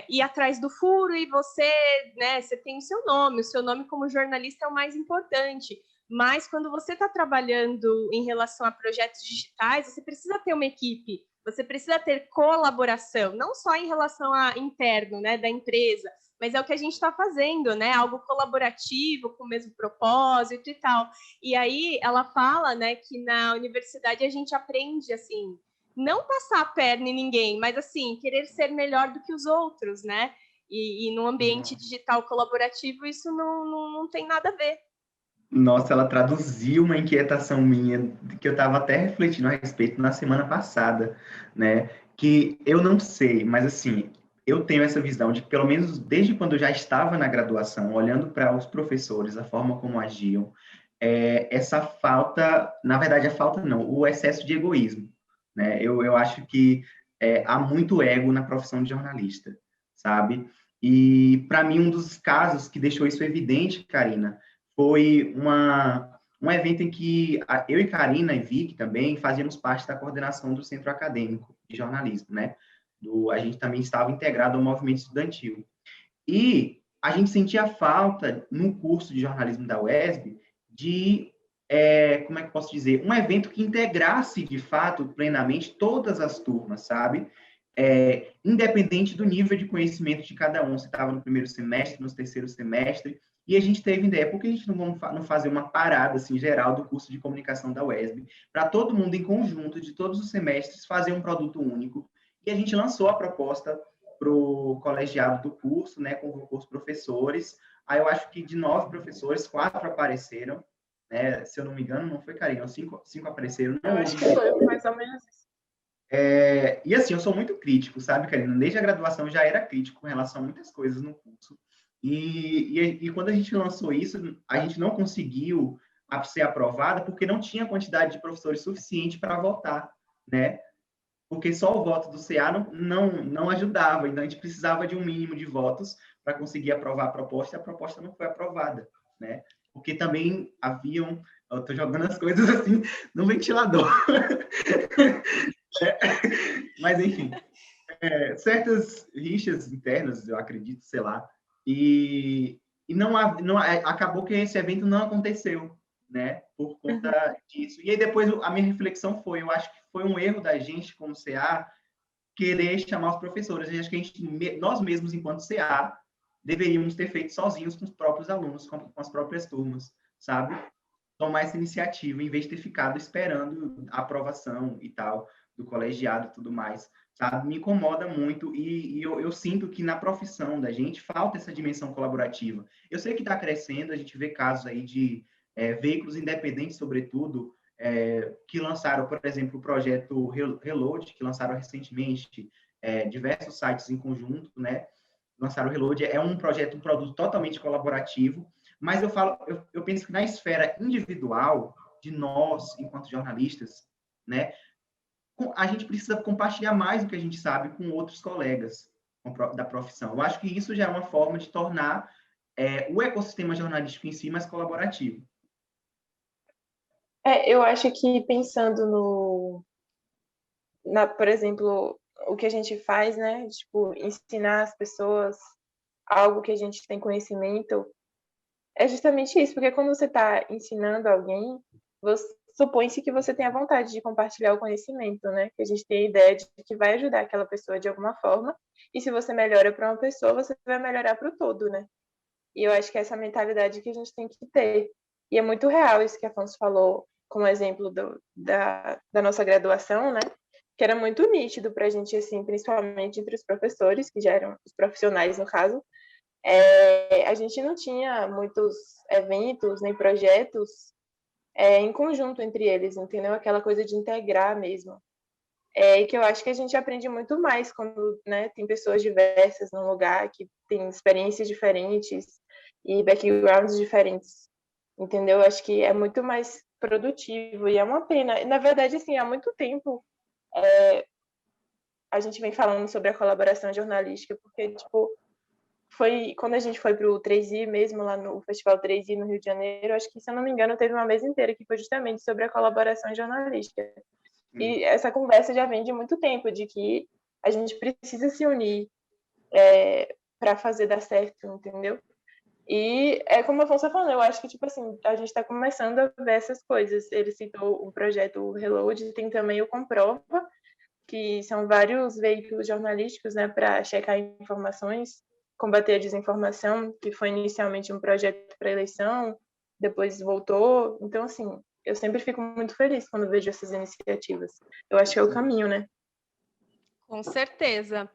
ir atrás do furo e você, né, você tem o seu nome como jornalista é o mais importante. Mas quando você está trabalhando em relação a projetos digitais, você precisa ter uma equipe, você precisa ter colaboração, não só em relação a interno, né, da empresa, mas é o que a gente está fazendo, né, algo colaborativo, com o mesmo propósito e tal. E aí ela fala, né, que na universidade a gente aprende, assim, não passar a perna em ninguém, mas, assim, querer ser melhor do que os outros, né? E no ambiente digital colaborativo isso não tem nada a ver. Nossa, ela traduziu uma inquietação minha que eu estava até refletindo a respeito na semana passada, né? que eu não sei, mas assim, eu tenho essa visão de que, pelo menos desde quando eu já estava na graduação, olhando para os professores, a forma como agiam, essa falta, na verdade, a falta não, o excesso de egoísmo, né? Eu acho que há muito ego na profissão de jornalista, sabe? E, para mim, um dos casos que deixou isso evidente, Karina, foi um evento em que eu e Karina e Vicky também fazíamos parte da coordenação do Centro Acadêmico de Jornalismo, né? A gente também estava integrado ao movimento estudantil. E a gente sentia falta, no curso de jornalismo da UESB, de, como é que eu posso dizer, um evento que integrasse, de fato, plenamente todas as turmas, sabe? Independente do nível de conhecimento de cada um, se estava no primeiro semestre, no terceiro semestre, e a gente teve ideia, por que a gente não fazer uma parada, assim, geral do curso de comunicação da UESB, para todo mundo em conjunto, de todos os semestres, fazer um produto único, e a gente lançou a proposta para o colegiado do curso, né, convocou os professores. Aí eu acho que de 9 professores, 4 apareceram, né, se eu não me engano, não foi, Karina, 5 apareceram. Eu Não acho houve... que foi mais ou menos isso. E assim, eu sou muito crítico, sabe, Karina? Desde a graduação eu já era crítico com relação a muitas coisas no curso. E quando a gente lançou isso, a gente não conseguiu ser aprovada porque não tinha quantidade de professores suficiente para votar, né? Porque só o voto do CA não ajudava, então a gente precisava de um mínimo de votos para conseguir aprovar a proposta, e a proposta não foi aprovada, né? Porque também haviam, eu estou jogando as coisas assim no ventilador, mas enfim, certas rixas internas, eu acredito, sei lá, e acabou que esse evento não aconteceu, né, por conta disso. E aí depois a minha reflexão foi, eu acho que foi um erro da gente como CA querer chamar os professores. Eu acho que nós mesmos, enquanto CA, deveríamos ter feito sozinhos com os próprios alunos, com as próprias turmas, sabe? Tomar essa iniciativa, em vez de ter ficado esperando a aprovação e tal, do colegiado e tudo mais, sabe? Me incomoda muito e eu sinto que na profissão da gente falta essa dimensão colaborativa. Eu sei que está crescendo, a gente vê casos aí de veículos independentes, sobretudo, que lançaram, por exemplo, o projeto Reload, que lançaram recentemente, diversos sites em conjunto, né? Lançaram o Reload, é um produto totalmente colaborativo, mas eu penso que na esfera individual de nós, enquanto jornalistas, né, a gente precisa compartilhar mais do que a gente sabe com outros colegas da profissão. Eu acho que isso já é uma forma de tornar o ecossistema jornalístico em si mais colaborativo. Eu acho que pensando por exemplo, o que a gente faz, né? Tipo, ensinar as pessoas algo que a gente tem conhecimento, é justamente isso, porque quando você está ensinando alguém, supõe-se que você tem a vontade de compartilhar o conhecimento, né? Que a gente tem a ideia de que vai ajudar aquela pessoa de alguma forma, e se você melhora para uma pessoa, você vai melhorar para o todo, né? E eu acho que é essa mentalidade que a gente tem que ter. E é muito real isso que a Afonso falou, como exemplo da nossa graduação, né? Que era muito nítido para a gente, assim, principalmente entre os professores, que já eram os profissionais, no caso. A gente não tinha muitos eventos nem projetos em conjunto entre eles, entendeu? Aquela coisa de integrar mesmo. E que eu acho que a gente aprende muito mais quando, né, tem pessoas diversas num lugar que tem experiências diferentes e backgrounds diferentes, entendeu? Eu acho que é muito mais produtivo e é uma pena. Na verdade, assim, há muito tempo a gente vem falando sobre a colaboração jornalística, porque, tipo, foi quando a gente foi para o 3i mesmo, lá no Festival 3i no Rio de Janeiro, acho que, se eu não me engano, teve uma mesa inteira que foi justamente sobre a colaboração jornalística. E essa conversa já vem de muito tempo, de que a gente precisa se unir para fazer dar certo, entendeu? E é como a Afonso falou, eu acho que, tipo assim, a gente está começando a ver essas coisas. Ele citou o projeto Reload, tem também o Comprova, que são vários veículos jornalísticos, né, para checar informações, combater a desinformação, que foi inicialmente um projeto para eleição, depois voltou. Então, assim, eu sempre fico muito feliz quando vejo essas iniciativas. Eu acho que é o caminho, né? Com certeza.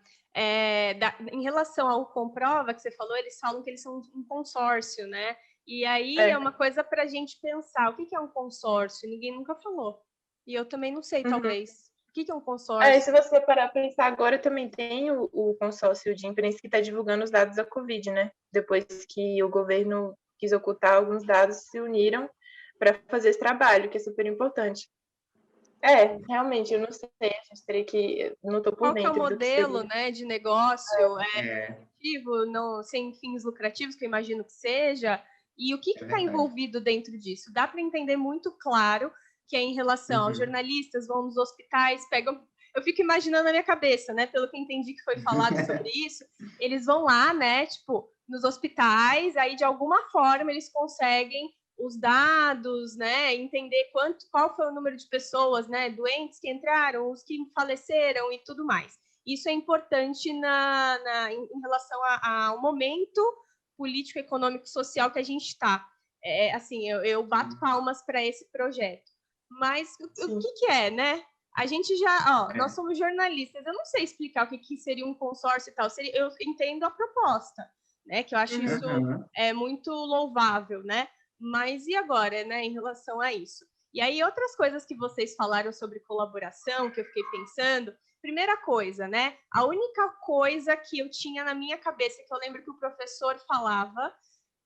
Em relação ao Comprova, que você falou, eles falam que eles são um consórcio, né? E aí é uma coisa para a gente pensar, o que é um consórcio? Ninguém nunca falou. E eu também não sei, talvez. que é um consórcio? Se você parar para pensar, agora também tem o consórcio de imprensa que está divulgando os dados da Covid, né? Depois que o governo quis ocultar alguns dados, se uniram para fazer esse trabalho, que é super importante. Realmente, eu não sei, a gente teria que... Não estou por Qual que é o dentro do que modelo, seria. né, de negócio? É, Não, sem fins lucrativos, que eu imagino que seja, e o que está verdade. envolvido dentro disso? Dá para entender muito claro que é em relação aos jornalistas, vão nos hospitais, pegam... Eu fico imaginando na minha cabeça, né, pelo que entendi que foi falado sobre isso, eles vão lá, né, tipo, nos hospitais, aí de alguma forma eles conseguem os dados, né, entender qual foi o número de pessoas, né, doentes que entraram, os que faleceram e tudo mais. Isso é importante em relação ao momento político, econômico, social que a gente está. Assim, eu bato palmas para esse projeto. Mas o que é, né? A gente já, nós somos jornalistas, eu não sei explicar o que seria um consórcio e tal, eu entendo a proposta, né? Que eu acho isso muito louvável, né? Mas e agora, né, em relação a isso? E aí, outras coisas que vocês falaram sobre colaboração, que eu fiquei pensando, primeira coisa, né? A única coisa que eu tinha na minha cabeça, que eu lembro que o professor falava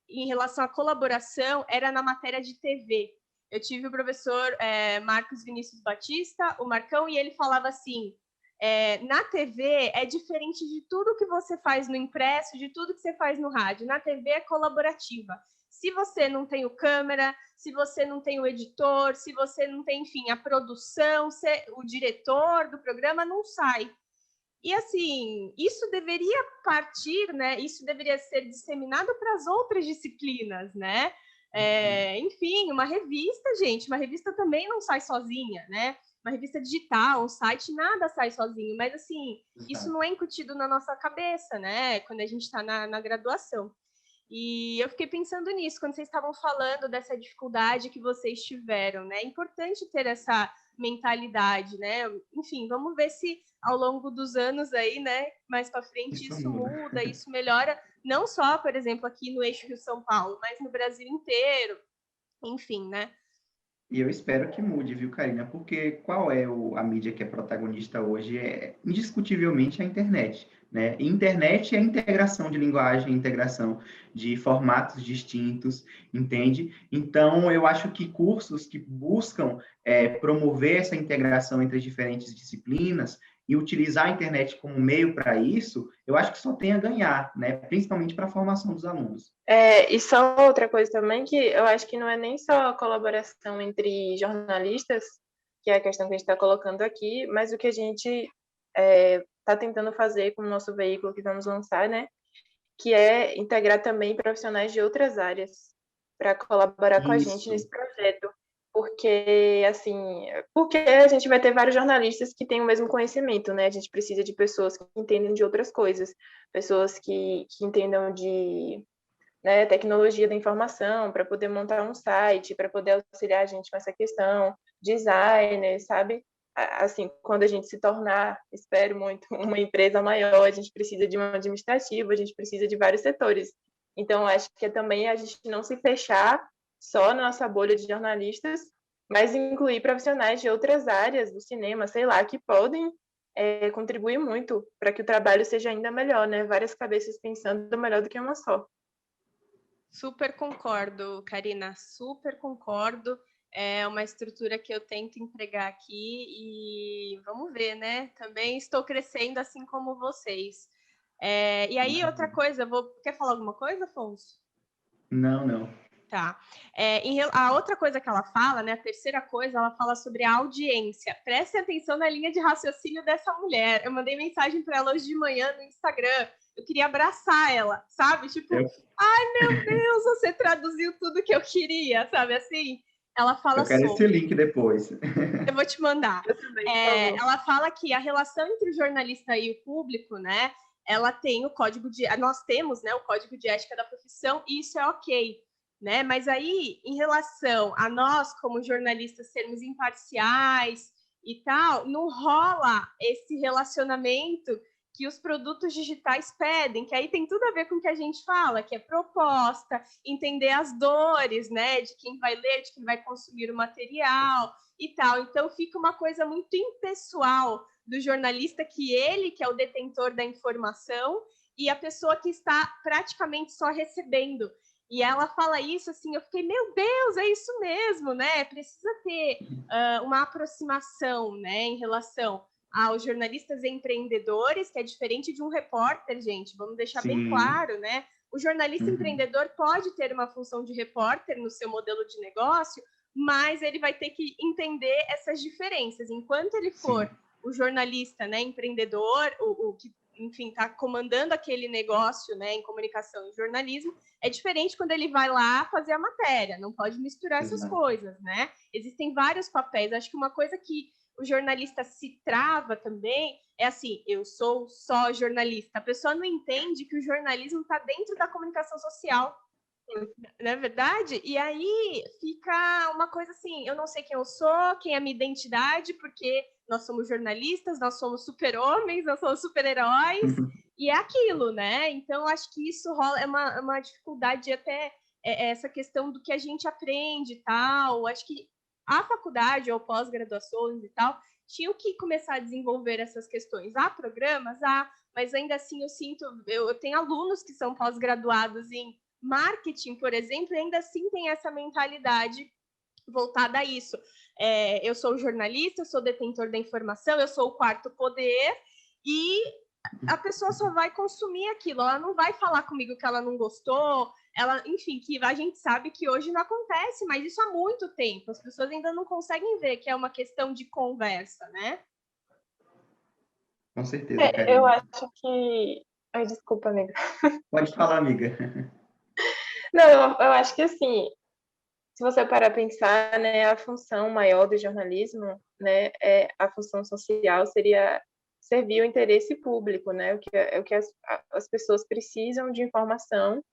em relação à colaboração, era na matéria de TV. Eu tive o professor Marcos Vinícius Batista, o Marcão, e ele falava assim, na TV é diferente de tudo que você faz no impresso, de tudo que você faz no rádio. Na TV é colaborativa. Se você não tem o câmera, se você não tem o editor, se você não tem, enfim, a produção, o diretor do programa, não sai. E, assim, isso deveria partir, né? Isso deveria ser disseminado para as outras disciplinas, né? Enfim, uma revista, gente, uma revista também não sai sozinha, né? Uma revista digital, um site, nada sai sozinho. Mas, assim, isso não é incutido na nossa cabeça, né? Quando a gente está na graduação. E eu fiquei pensando nisso, quando vocês estavam falando dessa dificuldade que vocês tiveram, né? É importante ter essa mentalidade, né? Enfim, vamos ver se ao longo dos anos aí, né, mais para frente isso muda, isso melhora, não só, por exemplo, aqui no eixo Rio-São Paulo, mas no Brasil inteiro, enfim, né? E eu espero que mude, viu, Karina? Porque qual é a mídia que é protagonista hoje? É indiscutivelmente a internet, né? E internet é integração de linguagem, integração de formatos distintos, entende? Então, eu acho que cursos que buscam promover essa integração entre as diferentes disciplinas e utilizar a internet como meio para isso, eu acho que só tem a ganhar, né? Principalmente para a formação dos alunos. E só outra coisa também, que eu acho que não é nem só a colaboração entre jornalistas, que é a questão que a gente está colocando aqui, mas o que a gente está tentando fazer com o nosso veículo que vamos lançar, né? Que é integrar também profissionais de outras áreas para colaborar com a gente nesse projeto. Porque, assim, a gente vai ter vários jornalistas que têm o mesmo conhecimento, né? A gente precisa de pessoas que entendem de outras coisas, pessoas que entendam de tecnologia da informação, para poder montar um site, para poder auxiliar a gente com essa questão, designer, sabe? Assim, quando a gente se tornar, espero muito, uma empresa maior, a gente precisa de um administrativo, a gente precisa de vários setores. Então, acho que é também a gente não se fechar só na nossa bolha de jornalistas, mas incluir profissionais de outras áreas do cinema, sei lá, que podem contribuir muito para que o trabalho seja ainda melhor, né? Várias cabeças pensando melhor do que uma só. Super concordo, Karina, super concordo. É uma estrutura que eu tento empregar aqui e vamos ver, né? Também estou crescendo assim como vocês. E aí, outra coisa, quer falar alguma coisa, Afonso? Não. Tá. A outra coisa que ela fala, né? A terceira coisa, ela fala sobre a audiência. Preste atenção na linha de raciocínio dessa mulher. Eu mandei mensagem para ela hoje de manhã no Instagram. Eu queria abraçar ela, sabe? Tipo, ai meu Deus, você traduziu tudo que eu queria, sabe? Assim, ela fala sobre. Eu quero esse link depois. Eu vou te mandar. Ela fala que a relação entre o jornalista e o público, né? Ela tem o código de... Nós temos, né, o código de ética da profissão e isso é ok. Né? Mas aí, em relação a nós, como jornalistas, sermos imparciais e tal, não rola esse relacionamento que os produtos digitais pedem, que aí tem tudo a ver com o que a gente fala, que é proposta, entender as dores, né, de quem vai ler, de quem vai consumir o material. e tal. Então fica uma coisa muito impessoal do jornalista, que ele que é o detentor da informação, e a pessoa que está praticamente só recebendo. E ela fala isso assim, eu fiquei, meu Deus, é isso mesmo, né? Precisa ter uma aproximação, né, em relação aos jornalistas empreendedores, que é diferente de um repórter, gente, vamos deixar bem claro, né? O jornalista empreendedor pode ter uma função de repórter no seu modelo de negócio, mas ele vai ter que entender essas diferenças. Enquanto ele for o jornalista, né, empreendedor, o que, enfim, está comandando aquele negócio, né, em comunicação e jornalismo, é diferente quando ele vai lá fazer a matéria, não pode misturar essas coisas, né? Existem vários papéis. Acho que uma coisa que o jornalista se trava também é assim, eu sou só jornalista. A pessoa não entende que o jornalismo está dentro da comunicação social, não é verdade? E aí fica uma coisa assim, eu não sei quem eu sou, quem é a minha identidade, porque nós somos jornalistas, nós somos super-homens, nós somos super-heróis, e é aquilo, né? Então, acho que isso rola, é uma dificuldade até essa questão do que a gente aprende e tal. Acho que a faculdade ou pós-graduações e tal tinham que começar a desenvolver essas questões. Há programas, mas ainda assim eu sinto, eu tenho alunos que são pós-graduados em marketing, por exemplo, ainda assim tem essa mentalidade voltada a isso. Eu sou jornalista, eu sou detentor da informação, eu sou o quarto poder, e a pessoa só vai consumir aquilo, ela não vai falar comigo que ela não gostou, ela, enfim, que a gente sabe que hoje não acontece, mas isso há muito tempo, as pessoas ainda não conseguem ver que é uma questão de conversa, né? Com certeza, Karine. Eu acho que... Ai, desculpa, amiga. Pode falar, amiga. Não, eu acho que assim, se você parar a pensar, né, a função maior do jornalismo, né, a função social seria servir o interesse público, né, o que as pessoas precisam de informação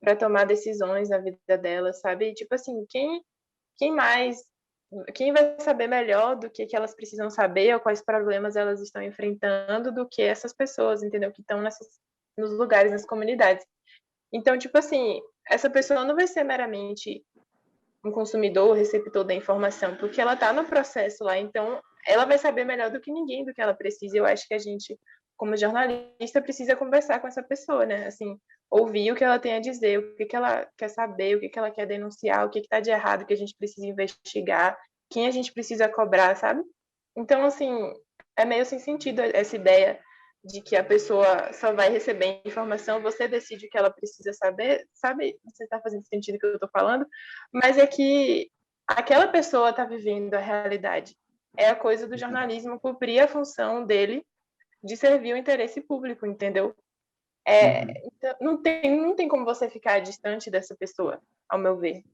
para tomar decisões na vida delas, sabe? E, tipo assim, quem vai saber melhor do que elas precisam saber ou quais problemas elas estão enfrentando do que essas pessoas, entendeu? Que estão nos lugares, nas comunidades. Então, tipo assim, essa pessoa não vai ser meramente um consumidor, receptor da informação, porque ela está no processo lá, então ela vai saber melhor do que ninguém do que ela precisa. Eu acho que a gente, como jornalista, precisa conversar com essa pessoa, né? Assim, ouvir o que ela tem a dizer, o que ela quer saber, o que ela quer denunciar, o que está de errado que a gente precisa investigar, quem a gente precisa cobrar, sabe? Então, assim, é meio sem sentido essa ideia de que a pessoa só vai receber informação, você decide o que ela precisa saber, sabe? Você está fazendo sentido o que eu estou falando? Mas é que aquela pessoa está vivendo a realidade. É a coisa do jornalismo cumprir a função dele de servir o interesse público, entendeu? Então, não tem como você ficar distante dessa pessoa, ao meu ver.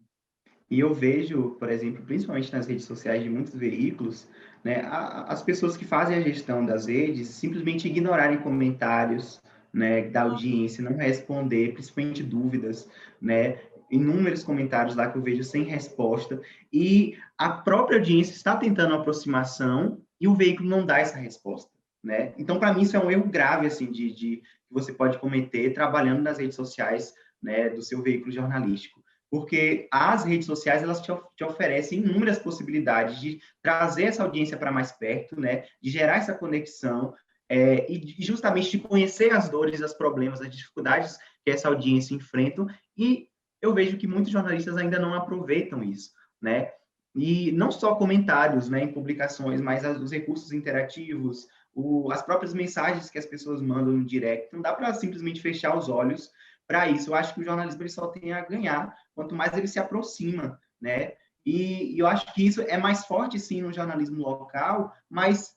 E eu vejo, por exemplo, principalmente nas redes sociais de muitos veículos, né, as pessoas que fazem a gestão das redes simplesmente ignorarem comentários, né, da audiência, não responder, principalmente dúvidas, né, inúmeros comentários lá que eu vejo sem resposta, e a própria audiência está tentando uma aproximação e o veículo não dá essa resposta, né? Então, para mim, isso é um erro grave, assim, que você pode cometer trabalhando nas redes sociais, né, do seu veículo jornalístico, porque as redes sociais elas te oferecem inúmeras possibilidades de trazer essa audiência para mais perto, né, de gerar essa conexão e justamente de conhecer as dores, os problemas, as dificuldades que essa audiência enfrenta, e eu vejo que muitos jornalistas ainda não aproveitam isso, né, e não só comentários, né, em publicações, mas os recursos interativos, as próprias mensagens que as pessoas mandam no direct, não dá para simplesmente fechar os olhos para isso. Eu acho que o jornalismo ele só tem a ganhar quanto mais ele se aproxima, né? E eu acho que isso é mais forte, sim, no jornalismo local, mas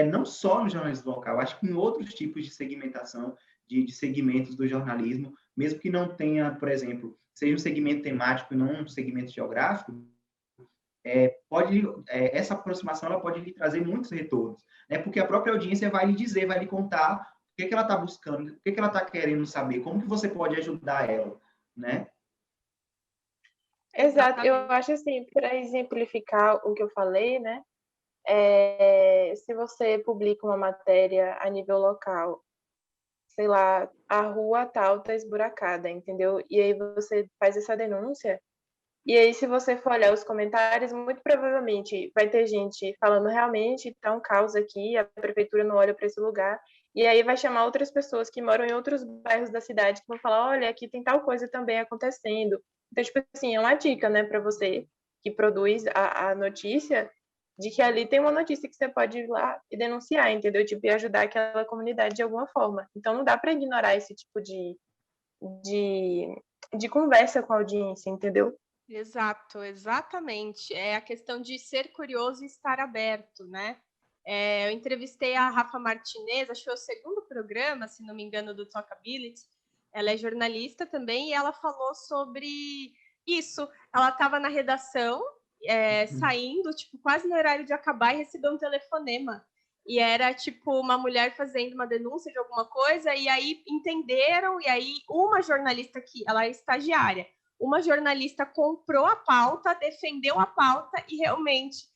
não só no jornalismo local, acho que em outros tipos de segmentação, de segmentos do jornalismo, mesmo que não tenha, por exemplo, seja um segmento temático e não um segmento geográfico, essa aproximação ela pode lhe trazer muitos retornos, né? Porque a própria audiência vai lhe dizer, vai lhe contar o que ela está buscando, o que ela está querendo saber, como que você pode ajudar ela, né? Exato, eu acho assim, para exemplificar o que eu falei, né? Se você publica uma matéria a nível local, sei lá, a rua tal tá esburacada, entendeu? E aí você faz essa denúncia, E aí, se você for olhar os comentários, muito provavelmente vai ter gente falando realmente tá um caos aqui, a prefeitura não olha para esse lugar. E aí vai chamar outras pessoas que moram em outros bairros da cidade que vão falar, olha, aqui tem tal coisa também acontecendo. Então, tipo assim, é uma dica, né, para você que produz a notícia, de que ali tem uma notícia que você pode ir lá e denunciar, entendeu? Tipo, e ajudar aquela comunidade de alguma forma. Então, não dá para ignorar esse tipo de, de conversa com a audiência, entendeu? Exato, exatamente. É a questão de ser curioso e estar aberto, né? Eu entrevistei a Rafa Martinez, acho que foi o segundo programa, se não me engano, do Talkability. Ela é jornalista também e ela falou sobre isso. Ela estava na redação, saindo, tipo, quase no horário de acabar e recebeu um telefonema. E era, tipo, uma mulher fazendo uma denúncia de alguma coisa, e aí entenderam, e aí uma jornalista aqui, ela é estagiária, uma jornalista comprou a pauta, defendeu a pauta e realmente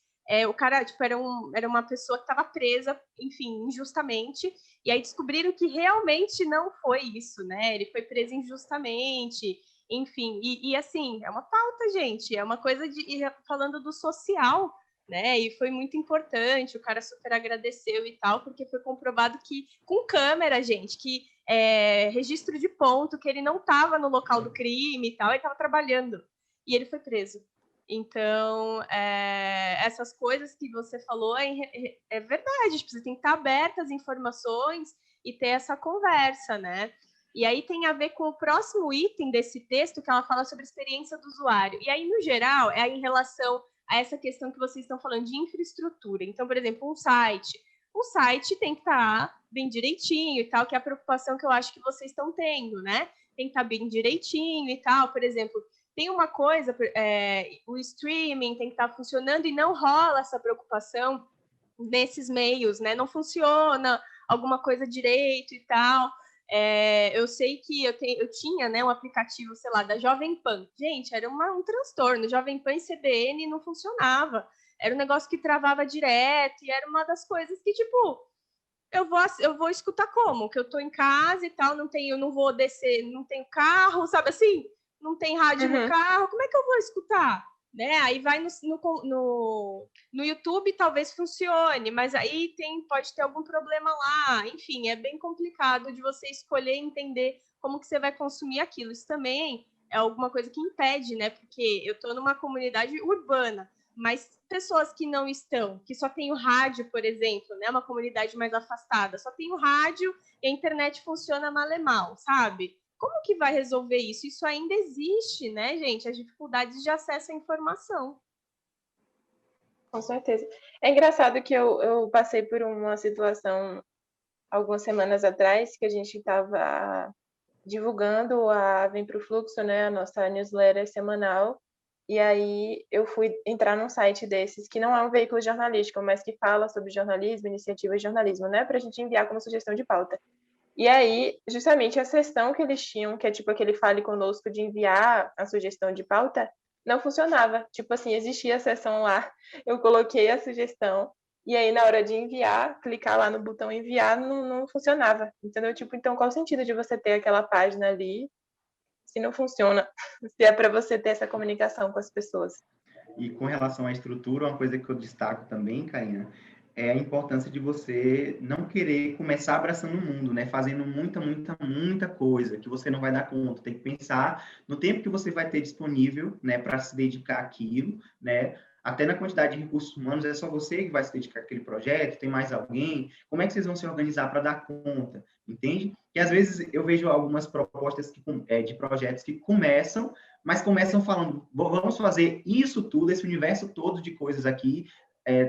o cara tipo, era uma pessoa que estava presa, enfim, injustamente, e aí descobriram que realmente não foi isso, né? Ele foi preso injustamente, enfim, e assim, é uma pauta, gente, é uma coisa de falando do social, né? E foi muito importante, o cara super agradeceu e tal, porque foi comprovado que com câmera, gente, que registro de ponto, que ele não estava no local do crime e tal, ele estava trabalhando. E ele foi preso. Então, essas coisas que você falou é verdade, tipo, você tem que estar aberta às informações e ter essa conversa, né? E aí tem a ver com o próximo item desse texto, que ela fala sobre a experiência do usuário. E aí, no geral, é em relação a essa questão que vocês estão falando de infraestrutura. Então, por exemplo, um site tem que estar bem direitinho e tal, que é a preocupação que eu acho que vocês estão tendo, né? Tem que estar bem direitinho e tal. Por exemplo, tem uma coisa, o streaming tem que estar funcionando e não rola essa preocupação nesses meios, né? Não funciona alguma coisa direito e tal. Eu sei que eu tinha, né, um aplicativo, sei lá, da Jovem Pan. Gente, era um transtorno. Jovem Pan e CBN não funcionava. Era um negócio que travava direto e era uma das coisas que, tipo, eu vou escutar como? Que eu tô em casa e tal, eu não vou descer, não tenho carro, sabe assim? Não tem rádio no carro, como é que eu vou escutar? Né? Aí vai no YouTube, talvez funcione, mas aí pode ter algum problema lá. Enfim, é bem complicado de você escolher e entender como que você vai consumir aquilo. Isso também é alguma coisa que impede, né? Porque eu estou numa comunidade urbana, mas pessoas que não estão, que só tem o rádio, por exemplo, né, uma comunidade mais afastada, só tem o rádio e a internet funciona mal e mal, sabe? Como que vai resolver isso? Isso ainda existe, né, gente? As dificuldades de acesso à informação. Com certeza. É engraçado que eu passei por uma situação algumas semanas atrás, que a gente estava divulgando a Vem Pro Fluxo, né, a nossa newsletter semanal, e aí eu fui entrar num site desses, que não é um veículo jornalístico, mas que fala sobre jornalismo, iniciativa de jornalismo, né, para a gente enviar como sugestão de pauta. E aí, justamente a sessão que eles tinham, que é tipo aquele Fale Conosco de enviar a sugestão de pauta, não funcionava. Tipo assim, existia a sessão lá, eu coloquei a sugestão, e aí na hora de enviar, clicar lá no botão enviar, não funcionava. Entendeu? Tipo, então qual o sentido de você ter aquela página ali se não funciona? Se é para você ter essa comunicação com as pessoas. E com relação à estrutura, uma coisa que eu destaco também, Karina, é a importância de você não querer começar abraçando o mundo, né? Fazendo muita coisa que você não vai dar conta. Tem que pensar no tempo que você vai ter disponível, né, para se dedicar àquilo, né? Até na quantidade de recursos humanos, é só você que vai se dedicar àquele projeto, tem mais alguém? Como é que vocês vão se organizar para dar conta? Entende? E às vezes eu vejo algumas propostas de projetos que começam, mas começam falando, vamos fazer isso tudo, esse universo todo de coisas aqui,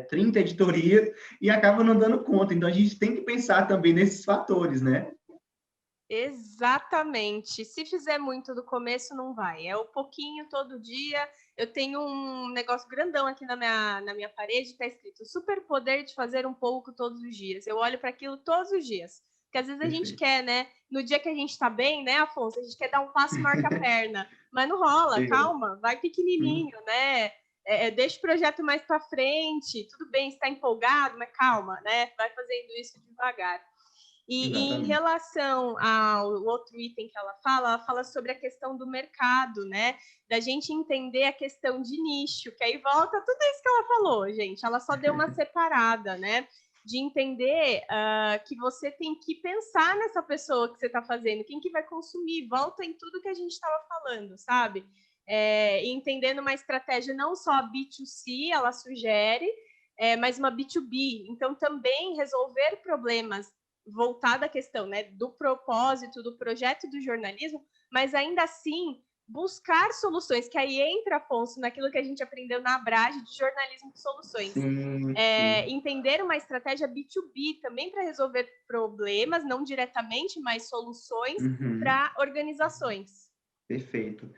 30 editorias, e acaba não dando conta. Então, a gente tem que pensar também nesses fatores, né? Exatamente. Se fizer muito do começo, não vai. É o pouquinho todo dia. Eu tenho um negócio grandão aqui na minha parede, está escrito superpoder de fazer um pouco todos os dias. Eu olho para aquilo todos os dias. Porque às vezes a gente quer, né? No dia que a gente está bem, né, Afonso? A gente quer dar um passo maior que a perna. Mas não rola, calma, vai pequenininho, né? Deixa o projeto mais para frente. Tudo bem, está empolgado, mas calma, né? Vai fazendo isso devagar. E em Exatamente. relação ao outro item que ela fala sobre a questão do mercado, né? Da gente entender a questão de nicho, que aí volta tudo isso que ela falou, gente. Ela só deu uma separada, né? De entender que você tem que pensar nessa pessoa que você está fazendo, quem que vai consumir, volta em tudo que a gente estava falando, sabe? Entendendo uma estratégia não só B2C, ela sugere, mas uma B2B. Então, também resolver problemas voltada à questão, né, do propósito, do projeto do jornalismo, mas ainda assim buscar soluções, que aí entra, Afonso, naquilo que a gente aprendeu na Abrage de jornalismo de soluções. Sim, sim. Entender uma estratégia B2B também para resolver problemas, não diretamente, mas soluções Uhum. para organizações. Perfeito.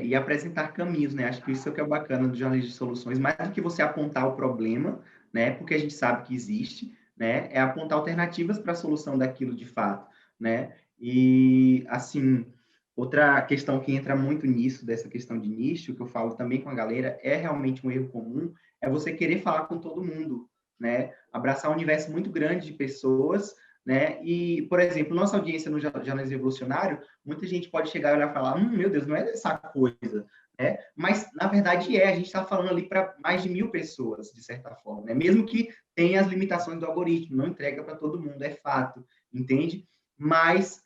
E apresentar caminhos, né? Acho que isso é o que é bacana do jornalismo de soluções, mais do que você apontar o problema, né? Porque a gente sabe que existe, né? É apontar alternativas para a solução daquilo de fato, né? E, assim, outra questão que entra muito nisso, dessa questão de nicho, que eu falo também com a galera, é realmente um erro comum, é você querer falar com todo mundo, né? Abraçar um universo muito grande de pessoas, né? E, por exemplo, nossa audiência no Jornalismo Revolucionário, muita gente pode chegar e olhar e falar, meu Deus, não é dessa coisa, né? Mas, na verdade, a gente está falando ali para mais de 1.000 pessoas, de certa forma, né? Mesmo que tenha as limitações do algoritmo, não entrega para todo mundo, é fato, entende? Mas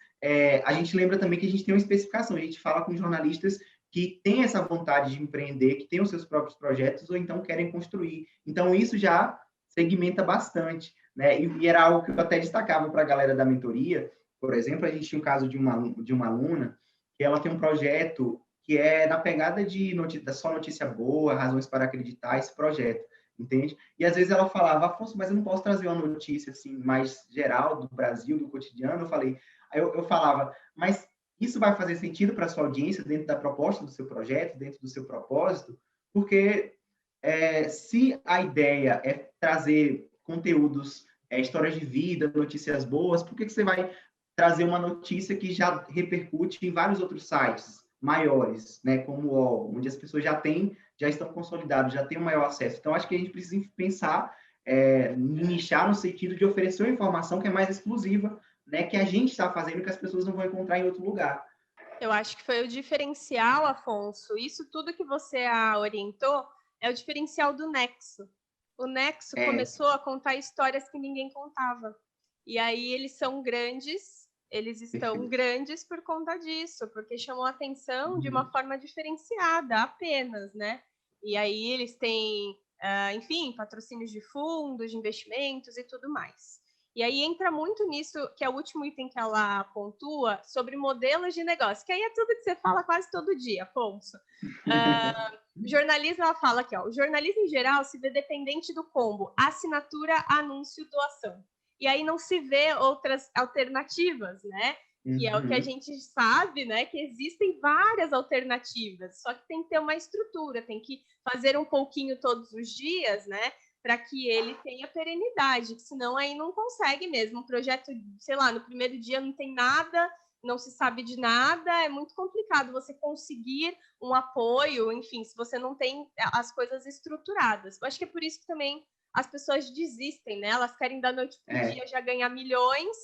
a gente lembra também que a gente tem uma especificação, a gente fala com jornalistas que têm essa vontade de empreender, que têm os seus próprios projetos, ou então querem construir. Então, isso já segmenta bastante, né? E era algo que eu até destacava para a galera da mentoria. Por exemplo, a gente tinha um caso de uma aluna que ela tem um projeto que é na pegada de só notícia boa, razões para acreditar, esse projeto, entende? E às vezes ela falava, Afonso, mas eu não posso trazer uma notícia assim mais geral do Brasil, do cotidiano. Eu falava, mas isso vai fazer sentido para a sua audiência dentro da proposta do seu projeto, dentro do seu propósito? Porque se a ideia é trazer conteúdos, histórias de vida, notícias boas, por que você vai trazer uma notícia que já repercute em vários outros sites maiores, né, como o UOL, onde as pessoas já estão consolidadas, já têm um maior acesso. Então, acho que a gente precisa pensar nichar no sentido de oferecer uma informação que é mais exclusiva, né, que a gente está fazendo que as pessoas não vão encontrar em outro lugar. Eu acho que foi o diferencial, Afonso. Isso tudo que você orientou é o diferencial do Nexo. O Nexo começou a contar histórias que ninguém contava. E aí eles são grandes, eles estão Perfeito. grandes por conta disso, porque chamou a atenção de uma forma diferenciada apenas, né? E aí eles têm, enfim, patrocínios de fundos, de investimentos e tudo mais. E aí entra muito nisso, que é o último item que ela pontua, sobre modelos de negócio, que aí é tudo que você fala quase todo dia, Afonso. Jornalismo, ela fala aqui, ó, o jornalismo em geral se vê dependente do combo assinatura, anúncio, doação. E aí não se vê outras alternativas, né? Que é o que a gente sabe, né? Que existem várias alternativas, só que tem que ter uma estrutura, tem que fazer um pouquinho todos os dias, né? Para que ele tenha perenidade, senão aí não consegue mesmo. Um projeto, sei lá, no primeiro dia não tem nada, não se sabe de nada, é muito complicado você conseguir um apoio, enfim, se você não tem as coisas estruturadas. Eu acho que é por isso que também as pessoas desistem, né? Elas querem da noite pro dia já ganhar milhões,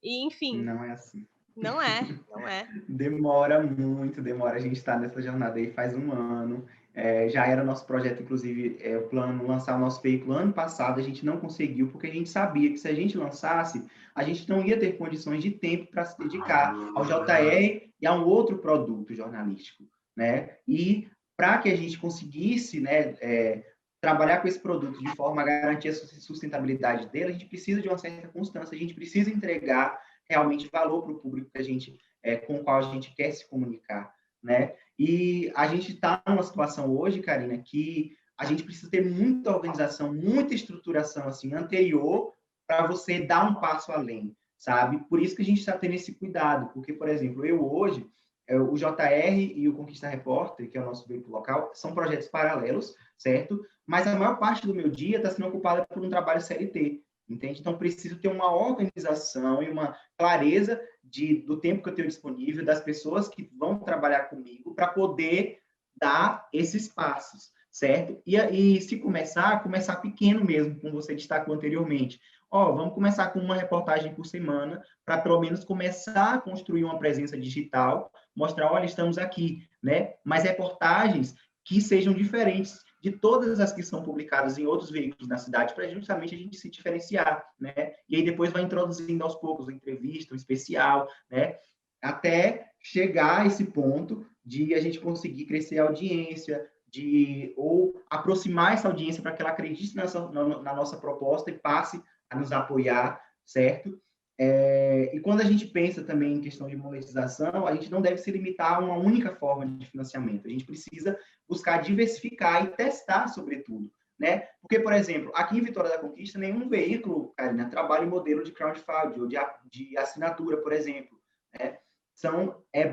e enfim. Não é assim. Não é, não é. Demora muito, demora. A gente está nessa jornada aí faz um ano. Já era nosso projeto, inclusive, o plano lançar o nosso veículo ano passado, a gente não conseguiu, porque a gente sabia que se a gente lançasse, a gente não ia ter condições de tempo para se dedicar ao JR e a um outro produto jornalístico, né? E para que a gente conseguisse, né, trabalhar com esse produto de forma a garantir a sustentabilidade dele, a gente precisa de uma certa constância, a gente precisa entregar realmente valor para o público que a gente com o qual a gente quer se comunicar, né? E a gente está numa situação hoje, Karina, que a gente precisa ter muita organização, muita estruturação assim anterior para você dar um passo além, sabe? Por isso que a gente está tendo esse cuidado, porque, por exemplo, eu hoje, o JR e o Conquista Repórter, que é o nosso veículo local, são projetos paralelos, certo? Mas a maior parte do meu dia está sendo ocupada por um trabalho CLT, entende? Então, preciso ter uma organização e uma clareza do tempo que eu tenho disponível, das pessoas que vão trabalhar comigo, para poder dar esses passos, certo? E se começar pequeno mesmo, como você destacou anteriormente. Vamos começar com uma reportagem por semana, para pelo menos começar a construir uma presença digital, mostrar, olha, estamos aqui, né? Mas reportagens que sejam diferentes de todas as que são publicadas em outros veículos na cidade, para justamente a gente se diferenciar, né? E aí depois vai introduzindo aos poucos uma entrevista, um especial, né? Até chegar a esse ponto de a gente conseguir crescer a audiência, ou aproximar essa audiência para que ela acredite na nossa proposta e passe a nos apoiar, certo? E quando a gente pensa também em questão de monetização, a gente não deve se limitar a uma única forma de financiamento. A gente precisa buscar diversificar e testar, sobretudo, né? Porque, por exemplo, aqui em Vitória da Conquista, nenhum veículo, Karina, trabalha em modelo de crowdfunding ou de assinatura, por exemplo, né?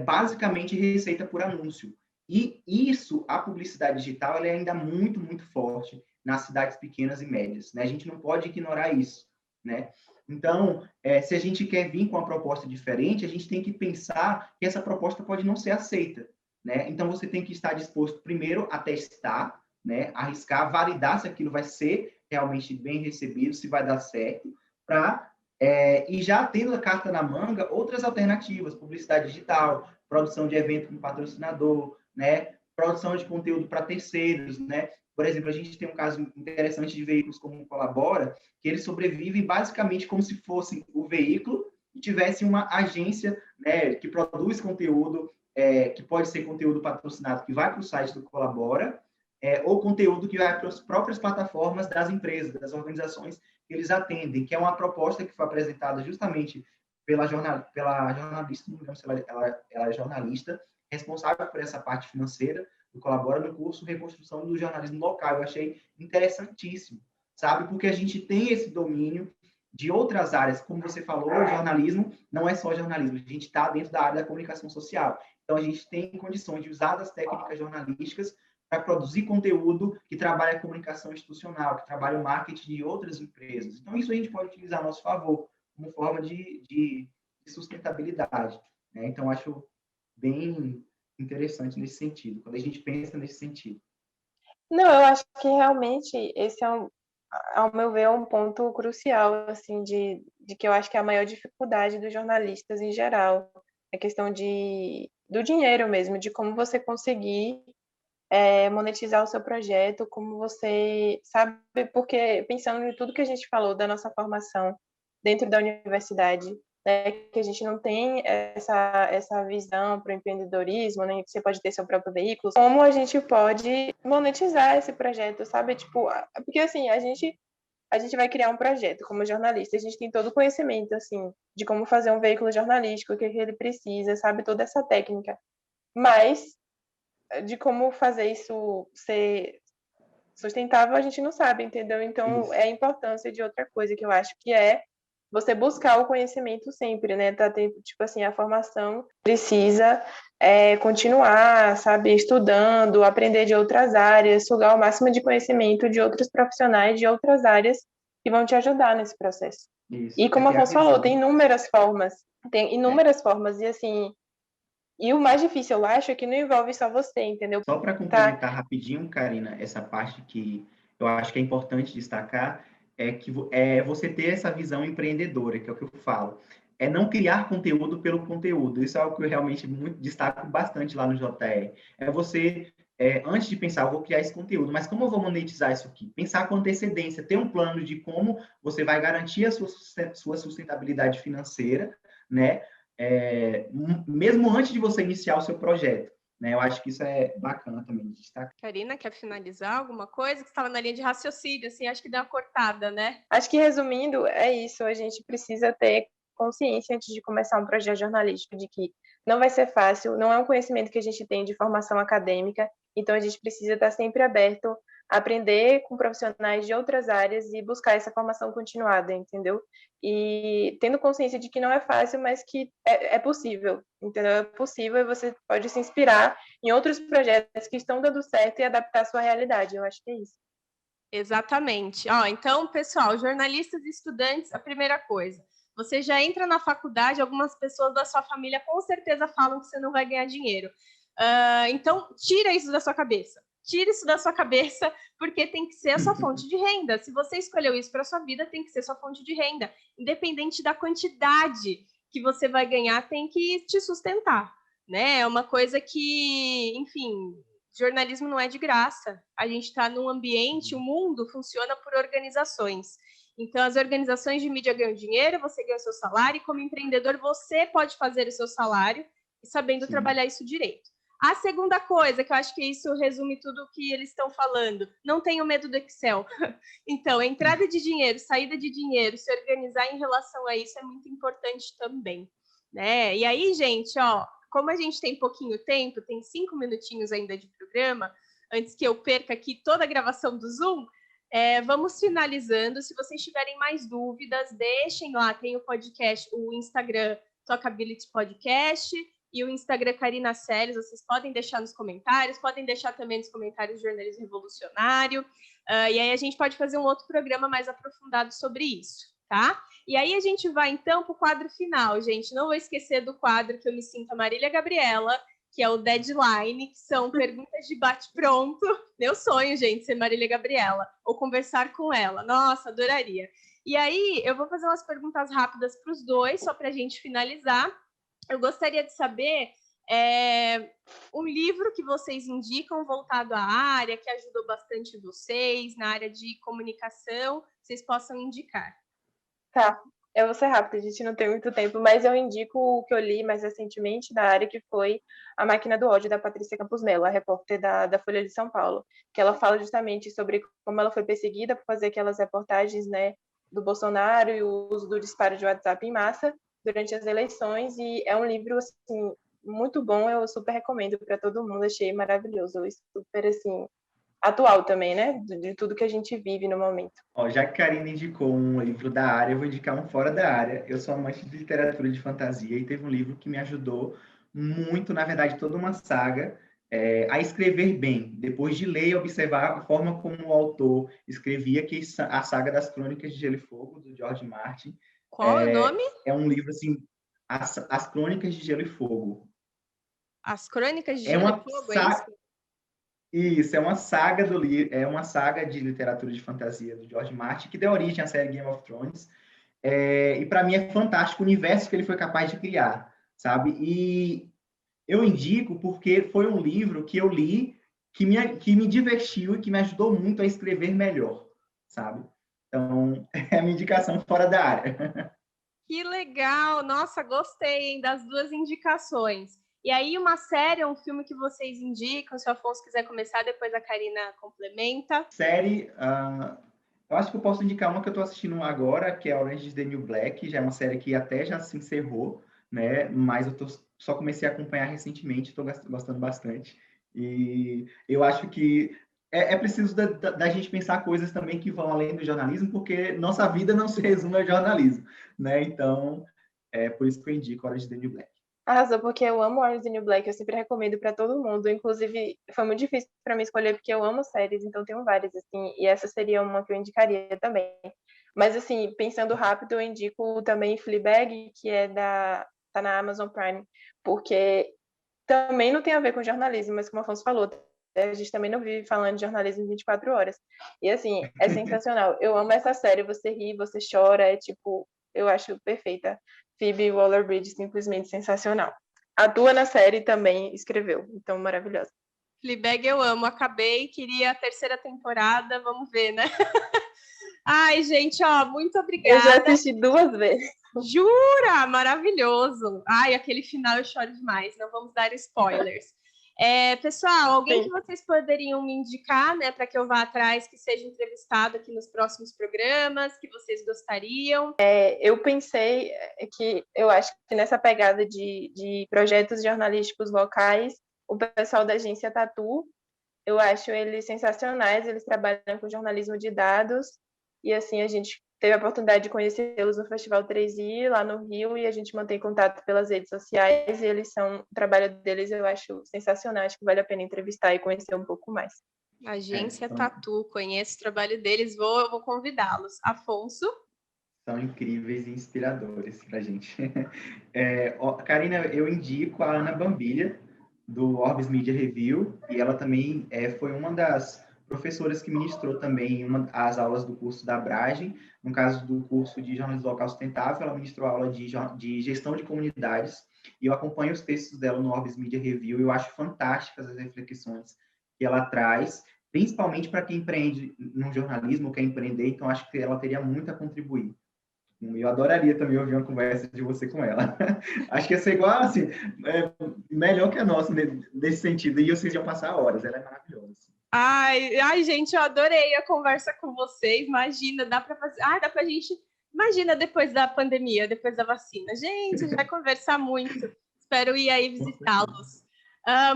Basicamente receita por anúncio. E isso, a publicidade digital, ela é ainda muito, muito forte nas cidades pequenas e médias, né? A gente não pode ignorar isso, né? Então, se a gente quer vir com uma proposta diferente, a gente tem que pensar que essa proposta pode não ser aceita, né? Então, você tem que estar disposto, primeiro, a testar, né? Arriscar, validar se aquilo vai ser realmente bem recebido, se vai dar certo, e já tendo a carta na manga, outras alternativas, publicidade digital, produção de evento com patrocinador, né? Produção de conteúdo para terceiros, né? Por exemplo, a gente tem um caso interessante de veículos como o Colabora, que eles sobrevivem basicamente como se fosse o veículo e tivesse uma agência, né, que produz conteúdo, que pode ser conteúdo patrocinado que vai para o site do Colabora, ou conteúdo que vai para as próprias plataformas das empresas, das organizações que eles atendem, que é uma proposta que foi apresentada justamente pela jornalista, não lembro se ela é jornalista, responsável por essa parte financeira, do Colabora no curso Reconstrução do Jornalismo Local. Eu achei interessantíssimo, sabe? Porque a gente tem esse domínio de outras áreas. Como você falou, o jornalismo não é só jornalismo, a gente está dentro da área da comunicação social. Então, a gente tem condições de usar as técnicas jornalísticas para produzir conteúdo que trabalha a comunicação institucional, que trabalha o marketing de outras empresas. Então, isso a gente pode utilizar a nosso favor, como forma de sustentabilidade, né? Então, acho bem interessante nesse sentido, quando a gente pensa nesse sentido. Não, eu acho que realmente esse ao meu ver, é um ponto crucial, assim, de que eu acho que é a maior dificuldade dos jornalistas em geral, a questão do dinheiro mesmo, de como você conseguir monetizar o seu projeto, como você sabe, porque pensando em tudo que a gente falou da nossa formação dentro da universidade, né, que a gente não tem essa visão para o empreendedorismo, né, que você pode ter seu próprio veículo, como a gente pode monetizar esse projeto, sabe? Tipo, porque assim, a gente vai criar um projeto como jornalista, a gente tem todo o conhecimento, assim, de como fazer um veículo jornalístico, o que ele precisa, sabe? Toda essa técnica. Mas de como fazer isso ser sustentável, a gente não sabe, entendeu? Então, Isso. é a importância de outra coisa que eu acho que é você buscar o conhecimento sempre, né? Tá tendo, tipo assim, a formação precisa continuar, sabe, estudando, aprender de outras áreas, sugar o máximo de conhecimento de outros profissionais de outras áreas que vão te ajudar nesse processo. Isso. E como a Afonso falou, tem inúmeras formas, e assim, e o mais difícil, eu acho, é que não envolve só você, entendeu? Só para complementar rapidinho, Karina, essa parte que eu acho que é importante destacar, é que você ter essa visão empreendedora, que é o que eu falo. É não criar conteúdo pelo conteúdo. Isso é algo que eu realmente destaco bastante lá no JR. É você, antes de pensar, eu vou criar esse conteúdo, mas como eu vou monetizar isso aqui? Pensar com antecedência, ter um plano de como você vai garantir a sua sustentabilidade financeira, né? Mesmo antes de você iniciar o seu projeto. Né? Eu acho que isso é bacana também de destacar. Karina, quer finalizar alguma coisa? Que estava na linha de raciocínio, assim, acho que deu uma cortada, né? Acho que, resumindo, é isso. A gente precisa ter consciência antes de começar um projeto jornalístico de que não vai ser fácil, não é um conhecimento que a gente tem de formação acadêmica, então a gente precisa estar sempre aberto a aprender com profissionais de outras áreas e buscar essa formação continuada, entendeu? E tendo consciência de que não é fácil, mas que é possível, entendeu? É possível e você pode se inspirar em outros projetos que estão dando certo e adaptar a sua realidade. Eu acho que é isso. Exatamente. Então, pessoal, jornalistas e estudantes, a primeira coisa, você já entra na faculdade, algumas pessoas da sua família com certeza falam que você não vai ganhar dinheiro. Então, tira isso da sua cabeça. tire isso da sua cabeça, porque tem que ser a sua fonte de renda. Se você escolheu isso para sua vida, tem que ser sua fonte de renda. Independente da quantidade que você vai ganhar, tem que te sustentar, né? É uma coisa que, enfim, jornalismo não é de graça. A gente está num ambiente, o mundo funciona por organizações. Então, as organizações de mídia ganham dinheiro, você ganha o seu salário, e como empreendedor, você pode fazer o seu salário e sabendo trabalhar isso direito. A segunda coisa, que eu acho que isso resume tudo o que eles estão falando, não tenho medo do Excel. Então, entrada de dinheiro, saída de dinheiro, se organizar em relação a isso é muito importante também, né? E aí, gente, ó, como a gente tem pouquinho tempo, tem 5 minutinhos ainda de programa, antes que eu perca aqui toda a gravação do Zoom, vamos finalizando. Se vocês tiverem mais dúvidas, deixem lá, tem o podcast, o Instagram Talkability Podcast e o Instagram Karina Celes, vocês podem deixar nos comentários, podem deixar também nos comentários do Jornalismo Revolucionário, e aí a gente pode fazer um outro programa mais aprofundado sobre isso, tá? E aí a gente vai, então, para o quadro final, gente. Não vou esquecer do quadro que eu me sinto a Marília Gabriela, que é o Deadline, que são perguntas de bate-pronto. Meu sonho, gente, ser Marília Gabriela, ou conversar com ela. Nossa, adoraria. E aí, eu vou fazer umas perguntas rápidas para os dois, só para a gente finalizar. Eu gostaria de saber um livro que vocês indicam voltado à área, que ajudou bastante vocês, na área de comunicação, vocês possam indicar. Tá, eu vou ser rápida, a gente não tem muito tempo, mas eu indico o que eu li mais recentemente da área, que foi A Máquina do Ódio, da Patrícia Campos Mello, a repórter da Folha de São Paulo, que ela fala justamente sobre como ela foi perseguida por fazer aquelas reportagens, né, do Bolsonaro e o uso do disparo de WhatsApp em massa durante as eleições, e é um livro, assim, muito bom, eu super recomendo para todo mundo, achei maravilhoso, super, assim, atual também, né, de tudo que a gente vive no momento. Ó, já que a Karina indicou um livro da área, eu vou indicar um fora da área. Eu sou amante de literatura de fantasia e teve um livro que me ajudou muito, na verdade, toda uma saga, a escrever bem. Depois de ler e observar a forma como o autor escrevia, que a saga das Crônicas de Gelo e Fogo, do George Martin. Qual é o nome? É um livro, assim, as Crônicas de Gelo e Fogo. As Crônicas de Gelo e Fogo, é isso? Isso, é uma saga de literatura de fantasia do George Martin, que deu origem à série Game of Thrones. E para mim é fantástico o universo que ele foi capaz de criar, sabe? E eu indico porque foi um livro que eu li, que me divertiu e que me ajudou muito a escrever melhor, sabe? Então, é a minha indicação fora da área. Que legal! Nossa, gostei, hein, das duas indicações. E aí, uma série, um filme que vocês indicam, se o Afonso quiser começar, depois a Karina complementa. Série, eu acho que eu posso indicar uma que eu estou assistindo agora, que é Orange is the New Black, já é uma série que até já se encerrou, né? Mas só comecei a acompanhar recentemente, estou gostando bastante. E eu acho que é preciso da gente pensar coisas também que vão além do jornalismo, porque nossa vida não se resume ao jornalismo, né? Então, é por isso que eu indico Orange is the New Black. Arrasou, porque eu amo Orange is the New Black, eu sempre recomendo para todo mundo. Inclusive, foi muito difícil para mim escolher, porque eu amo séries, então tenho várias, assim, e essa seria uma que eu indicaria também. Mas, assim, pensando rápido, eu indico também Fleabag, que tá na Amazon Prime, porque também não tem a ver com jornalismo, mas como o Afonso falou, a gente também não vive falando de jornalismo 24 horas. E, assim, é sensacional. Eu amo essa série, você ri, você chora, é tipo, eu acho perfeita. Phoebe Waller-Bridge, simplesmente sensacional. Atua na série também, escreveu, então maravilhosa. Fleabag eu amo, acabei, queria a terceira temporada, vamos ver, né? Ai, gente, ó, muito obrigada. Eu já assisti 2 vezes. Jura? Maravilhoso. Ai, aquele final eu choro demais, não vamos dar spoilers. Pessoal, alguém que vocês poderiam me indicar, né, para que eu vá atrás, que seja entrevistado aqui nos próximos programas, que vocês gostariam? Eu pensei que eu acho que nessa pegada de projetos jornalísticos locais, o pessoal da agência Tatu, eu acho eles sensacionais, eles trabalham com jornalismo de dados, e assim, a gente teve a oportunidade de conhecê-los no Festival 3i, lá no Rio, e a gente mantém contato pelas redes sociais, e o trabalho deles eu acho sensacional, acho que vale a pena entrevistar e conhecer um pouco mais. Agência Tatu, conheço o trabalho deles, eu vou convidá-los. Afonso? São incríveis e inspiradores para a gente. Karina, eu indico a Ana Bambilha, do Orbis Media Review, e ela também foi uma das professoras que ministrou também as aulas do curso da Abrage. No caso do curso de jornalismo local sustentável, ela ministrou aula de gestão de comunidades, e eu acompanho os textos dela no Orbis Media Review, e eu acho fantásticas as reflexões que ela traz, principalmente para quem empreende no jornalismo, quer empreender, então acho que ela teria muito a contribuir. Eu adoraria também ouvir uma conversa de você com ela. Acho que ia ser igual, assim, melhor que a nossa nesse sentido, e vocês iam passar horas, ela é maravilhosa. Ai, gente, eu adorei a conversa com vocês. Imagina, dá para fazer. Dá para a gente. Imagina depois da pandemia, depois da vacina. Gente, a gente vai conversar muito. Espero ir aí visitá-los.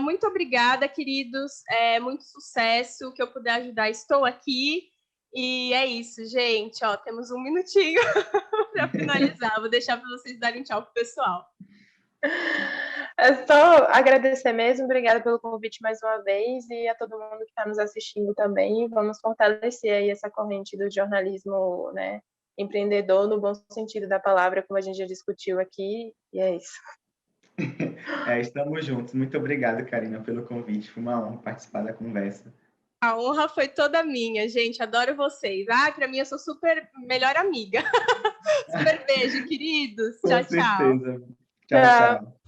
Muito obrigada, queridos. Muito sucesso. O que eu puder ajudar, estou aqui. E é isso, gente. Ó, temos um minutinho para finalizar. Vou deixar para vocês darem tchau pro pessoal. É só agradecer mesmo, obrigada pelo convite mais uma vez e a todo mundo que está nos assistindo também. Vamos fortalecer aí essa corrente do jornalismo, né, empreendedor no bom sentido da palavra, como a gente já discutiu aqui, e é isso. Estamos juntos. Muito obrigado, Karina, pelo convite. Foi uma honra participar da conversa. A honra foi toda minha, gente. Adoro vocês. Para mim, eu sou super melhor amiga. Super beijo, queridos. Tchau, tchau. Com certeza. Tchau, tchau.